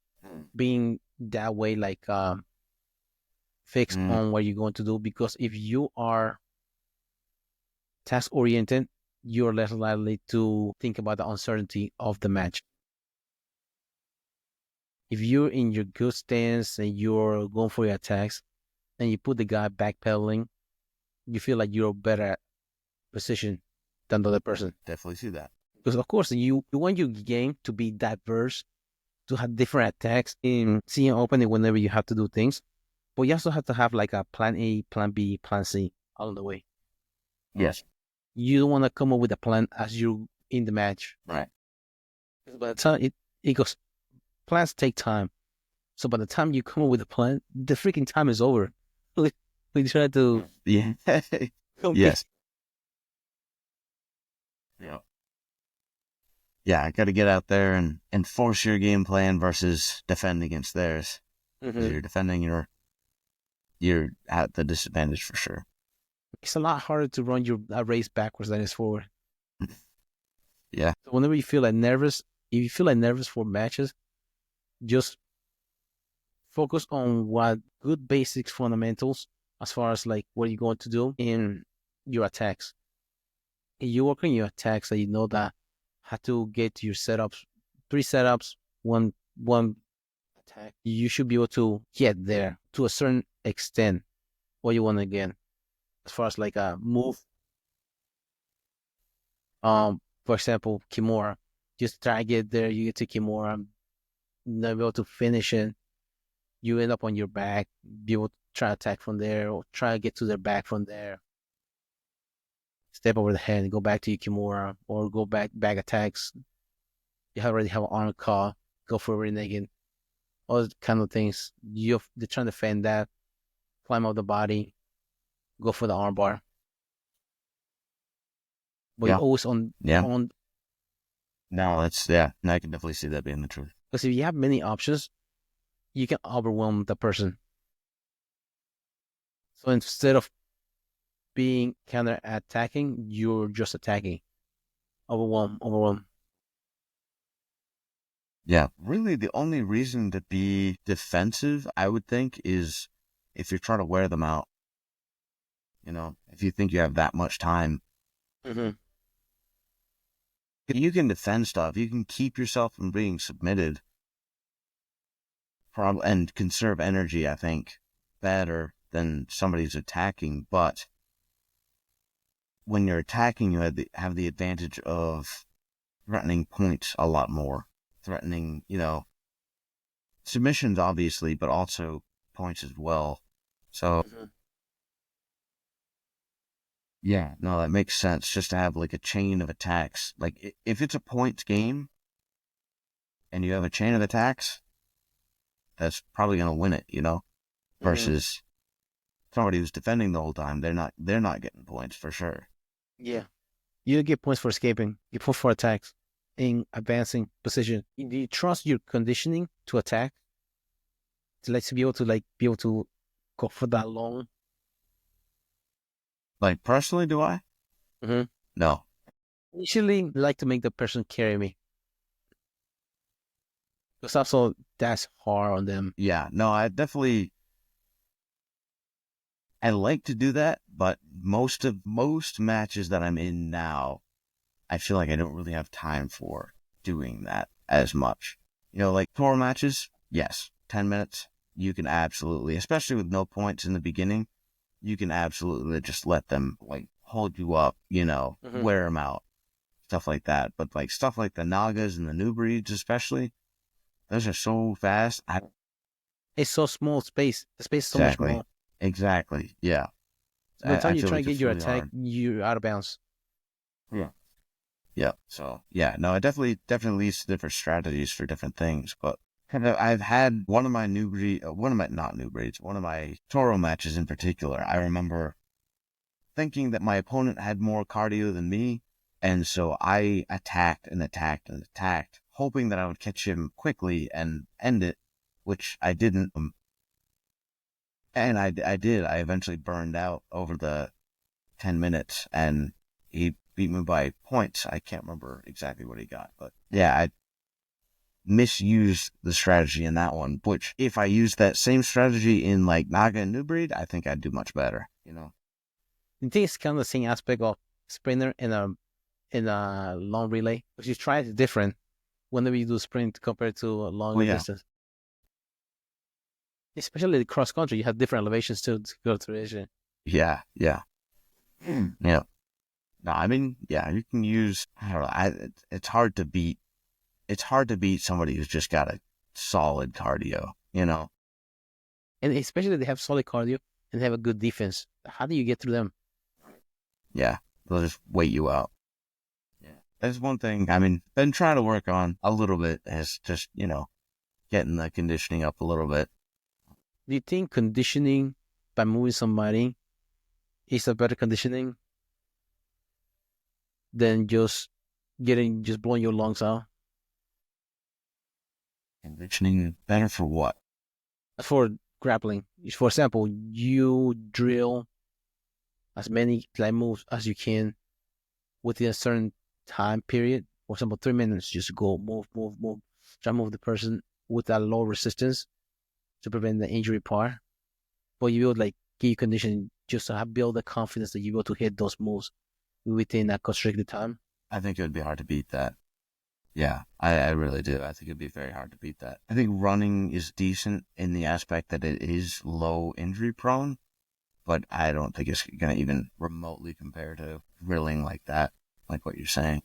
Speaker 1: being that way, like fixed on what you're going to do. Because if you are task oriented, you're less likely to think about the uncertainty of the match. If you're in your good stance and you're going for your attacks and you put the guy backpedaling, you feel like you're better position than the other person.
Speaker 2: Definitely see that.
Speaker 1: Because of course you want your game to be diverse, to have different attacks in seeing opening whenever you have to do things. But you also have to have like a plan A, plan B, plan C all the way.
Speaker 2: Yes.
Speaker 1: You don't want to come up with a plan as you're in the match.
Speaker 2: Right.
Speaker 1: By the time it goes, plans take time. So by the time you come up with a plan, the freaking time is over. We try to
Speaker 2: Yeah. Yes. Yeah. Yeah, I got to get out there and enforce your game plan versus defend against theirs.
Speaker 1: Mm-hmm.
Speaker 2: You're defending, you're at the disadvantage for sure.
Speaker 1: It's a lot harder to run your race backwards than it's forward.
Speaker 2: Yeah.
Speaker 1: So whenever you feel like nervous, if you feel like nervous for matches, just focus on what good basics fundamentals as far as like what you're going to do in your attacks. If you work on your attacks that you know that how to get to your setups, 3 setups, one attack, you should be able to get there to a certain extent what you want to get. As far as like a move, for example, Kimura. Just try to get there, you get to Kimura, not be able to finish it, you end up on your back, be able to try to attack from there, or try to get to their back from there. Step over the head and go back to your Kimura, or go back attacks. You already have an arm call, go for a renegade. All those kind of things. They're trying to defend that, climb up the body, go for the arm bar. But you're
Speaker 2: Yeah.
Speaker 1: always on
Speaker 2: Yeah.
Speaker 1: on
Speaker 2: No, that's yeah. I can definitely see that being the truth.
Speaker 1: because if you have many options, you can overwhelm the person. So instead of being counter attacking, you're just attacking. Overwhelm.
Speaker 2: Yeah. Really, the only reason to be defensive, I would think, is if you're trying to wear them out. You know, if you think you have that much time,
Speaker 1: Mm-hmm.
Speaker 2: you can defend stuff. You can keep yourself from being submitted, and conserve energy. I think better than somebody's attacking. But when you're attacking, you have the advantage of threatening points a lot more. Threatening, submissions obviously, but also points as well. So
Speaker 1: Mm-hmm.
Speaker 2: yeah, no, that makes sense. Just to have like a chain of attacks. Like if it's a points game and you have a chain of attacks, that's probably gonna win it,
Speaker 1: Mm-hmm.
Speaker 2: versus somebody who's defending the whole time. They're not getting points for sure.
Speaker 1: Yeah. You don't get points for escaping. You put for attacks in advancing position. Do you trust your conditioning to attack? To like to be able to go for that long.
Speaker 2: Like personally, do I?
Speaker 1: Mm-hmm.
Speaker 2: No.
Speaker 1: Usually like to make the person carry me. Because also that's hard on them.
Speaker 2: Yeah, no, I like to do that, but most matches that I'm in now, I feel like I don't really have time for doing that as much. Like tour matches, yes, 10 minutes, you can absolutely, especially with no points in the beginning, you can absolutely just let them like hold you up,
Speaker 1: Mm-hmm.
Speaker 2: wear them out, stuff like that. But like stuff like the Nagas and the new breeds, especially, those are so fast.
Speaker 1: It's so small space. The space is so much
Speaker 2: Exactly.
Speaker 1: small.
Speaker 2: Exactly. Yeah.
Speaker 1: So by the time
Speaker 2: I
Speaker 1: you
Speaker 2: feel
Speaker 1: try to
Speaker 2: like
Speaker 1: get
Speaker 2: it's
Speaker 1: your
Speaker 2: really
Speaker 1: attack,
Speaker 2: hard.
Speaker 1: you're out of bounds.
Speaker 2: Yeah. Yeah. So yeah, no, it definitely leads to different strategies for different things. But I've had one of my one of my not new breeds, one of my Toro matches in particular. I remember thinking that my opponent had more cardio than me, and so I attacked and attacked and attacked, hoping that I would catch him quickly and end it, which I didn't. And I did. I eventually burned out over the 10 minutes, and he beat me by points. I can't remember exactly what he got, but yeah, I misused the strategy in that one, which if I used that same strategy in like Naga and New Breed, I think I'd do much better.
Speaker 1: I think it's kind of the same aspect of sprinter in a long relay. Because you try it different whenever you do sprint compared to a
Speaker 2: Well,
Speaker 1: longer
Speaker 2: yeah,
Speaker 1: distance. Especially the cross country, you have different elevations to go through it.
Speaker 2: yeah, yeah, yeah. No, I mean, yeah, you can use, I don't know, it's hard to beat, somebody who's just got a solid cardio.
Speaker 1: And especially they have solid cardio and they have a good defense. How do you get through them?
Speaker 2: Yeah, they'll just wait you out. Yeah. That's one thing, I mean, been trying to work on a little bit is just, getting the conditioning up a little bit.
Speaker 1: Do you think conditioning by moving somebody is a better conditioning than just blowing your lungs out?
Speaker 2: Conditioning better for what?
Speaker 1: For grappling, for example, you drill as many play moves as you can within a certain time period. For example, 3 minutes, just go move, move, move. Try to move the person with that low resistance to prevent the injury part. But you will like get your condition just to have build the confidence that you will to hit those moves within a constricted time.
Speaker 2: I think it would be hard to beat that. Yeah, I really do. I think it'd be very hard to beat that. I think running is decent in the aspect that it is low injury prone, but I don't think it's going to even remotely compare to drilling like that, like what you're saying.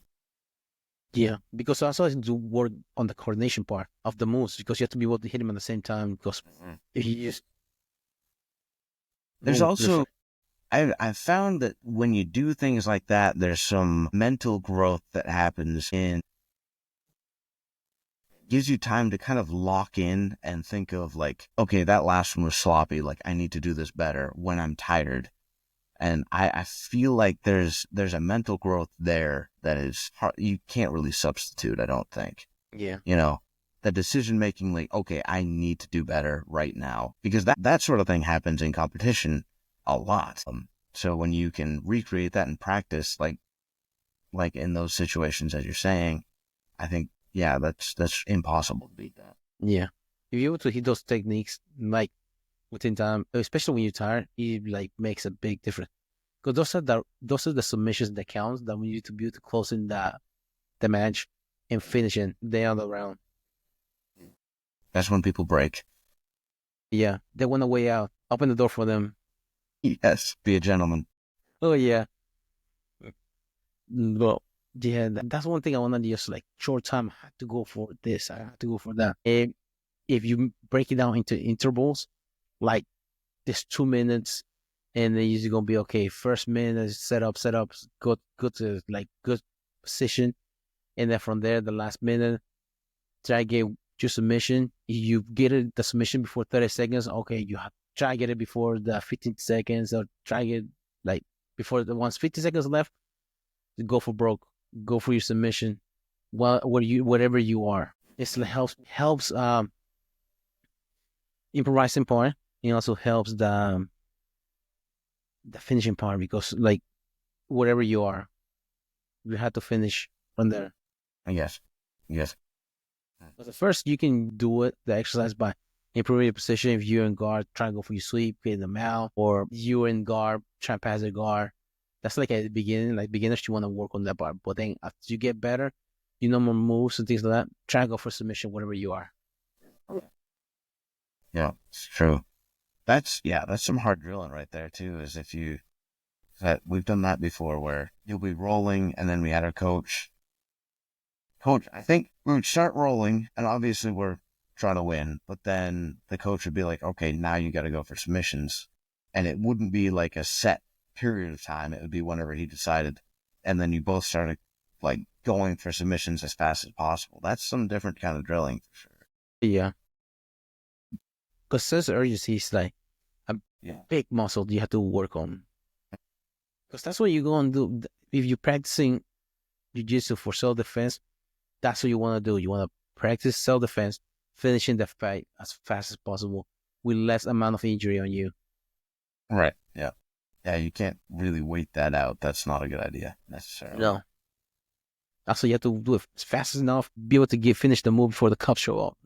Speaker 1: Yeah, because also I have to work on the coordination part of the moves because you have to be able to hit him at the same time. Because if you just
Speaker 2: There's
Speaker 1: move,
Speaker 2: also, I've found that when you do things like that, there's some mental growth that happens in, gives you time to kind of lock in and think of like, okay, that last one was sloppy. Like I need to do this better when I'm tired. And I feel like there's a mental growth there that is hard, you can't really substitute, I don't think.
Speaker 1: yeah,
Speaker 2: You know, the decision making, like, okay, I need to do better right now, because that sort of thing happens in competition a lot. So when you can recreate that in practice, like in those situations as you're saying, I think, yeah, that's impossible to beat that.
Speaker 1: yeah. If you're able to hit those techniques like within time, especially when you're tired, it like makes a big difference. Because those are the submissions that counts that we need to be able to close in the match and finishing the other round.
Speaker 2: That's when people break.
Speaker 1: Yeah, they want a way out. Open the door for them.
Speaker 2: Yes, be a gentleman.
Speaker 1: Oh yeah. Well, yeah, that's one thing I want to just like short time. I have to go for this. I have to go for that. And if you break it down into intervals, like this 2 minutes, and then you're gonna be okay. First minute is set up, good to like good position, and then from there, the last minute, try to get your submission. You get it the submission before 30 seconds. Okay, you have try to get it before the 15 seconds, or try to get like before the once 50 seconds left. Go for broke. Go for your submission. Well, whatever you are, it helps improvising part. It also helps the finishing part because like whatever you are, you have to finish from there.
Speaker 2: Yes. Yes.
Speaker 1: But at first, you can do it the exercise by improving your position. If you're in guard, try to go for your sweep, get them out, or you're in guard, try to pass the guard. That's like at the beginning, like beginners, you want to work on that part. But then after you get better, you know more moves and things like that. Try to go for submission, whatever you are.
Speaker 2: Yeah, it's true. That's some hard drilling right there too. Is if you that we've done that before where you'll be rolling and then we had our coach. Coach, I think we would start rolling and obviously we're trying to win, but then the coach would be like, okay, now you got to go for submissions. And it wouldn't be like a set period of time. It would be whenever he decided. And then you both started like going for submissions as fast as possible. That's some different kind of drilling for sure.
Speaker 1: Yeah. Because sense of urgency is like a
Speaker 2: Yeah.
Speaker 1: big muscle you have to work on. Because that's what you're going to do. If you're practicing jiu-jitsu for self-defense, that's what you want to do. You want to practice self-defense, finishing the fight as fast as possible with less amount of injury on you.
Speaker 2: Right. Yeah. Yeah, you can't really wait that out. That's not a good idea necessarily.
Speaker 1: No. Also, you have to do it as fast enough, be able to finish the move before the cops show up.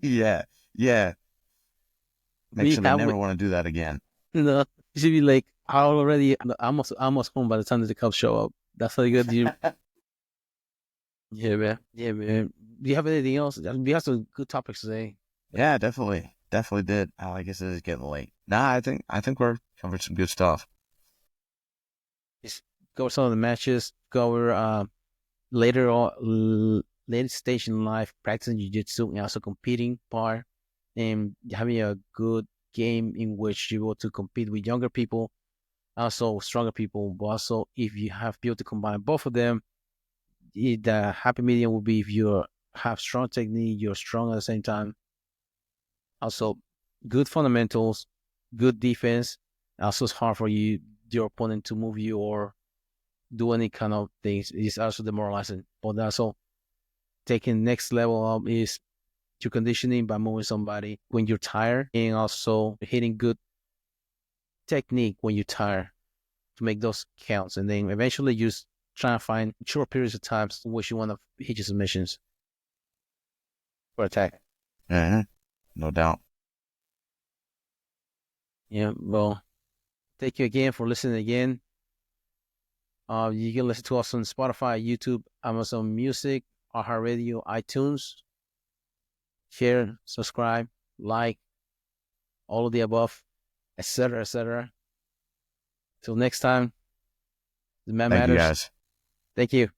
Speaker 2: Yeah. Yeah. Make
Speaker 1: We
Speaker 2: sure they
Speaker 1: have,
Speaker 2: never want to do that again.
Speaker 1: you should be like, I already almost home by the time that the cops show up. That's how you got to do. Yeah, man. Yeah, man. Do you have anything else? We have some good topics today.
Speaker 2: Yeah, definitely. Definitely did. I guess it is getting late. Nah, I think we're covered some good stuff.
Speaker 1: Just go over some of the matches. Go over later on, later stage in life, practicing jiu-jitsu and also competing part, and having a good game in which you're able to compete with younger people, also stronger people. But also, if you have be able to combine both of them, the happy medium will be if you have strong technique, you're strong at the same time. Also, good fundamentals, good defense. Also, it's hard for your opponent to move you or do any kind of things. It's also demoralizing. But also taking next level up is your conditioning by moving somebody when you're tired and also hitting good technique when you're tired to make those counts. And then eventually just trying to find short periods of times in which you want to hit your submissions for attack.
Speaker 2: No doubt.
Speaker 1: Yeah, well, thank you again for listening again. You can listen to us on Spotify, YouTube, Amazon Music, iHeartRadio, iTunes. Share, subscribe, like, all of the above, etc., etc. Till next time, the man
Speaker 2: Thank you
Speaker 1: matters.
Speaker 2: guys.
Speaker 1: Thank you.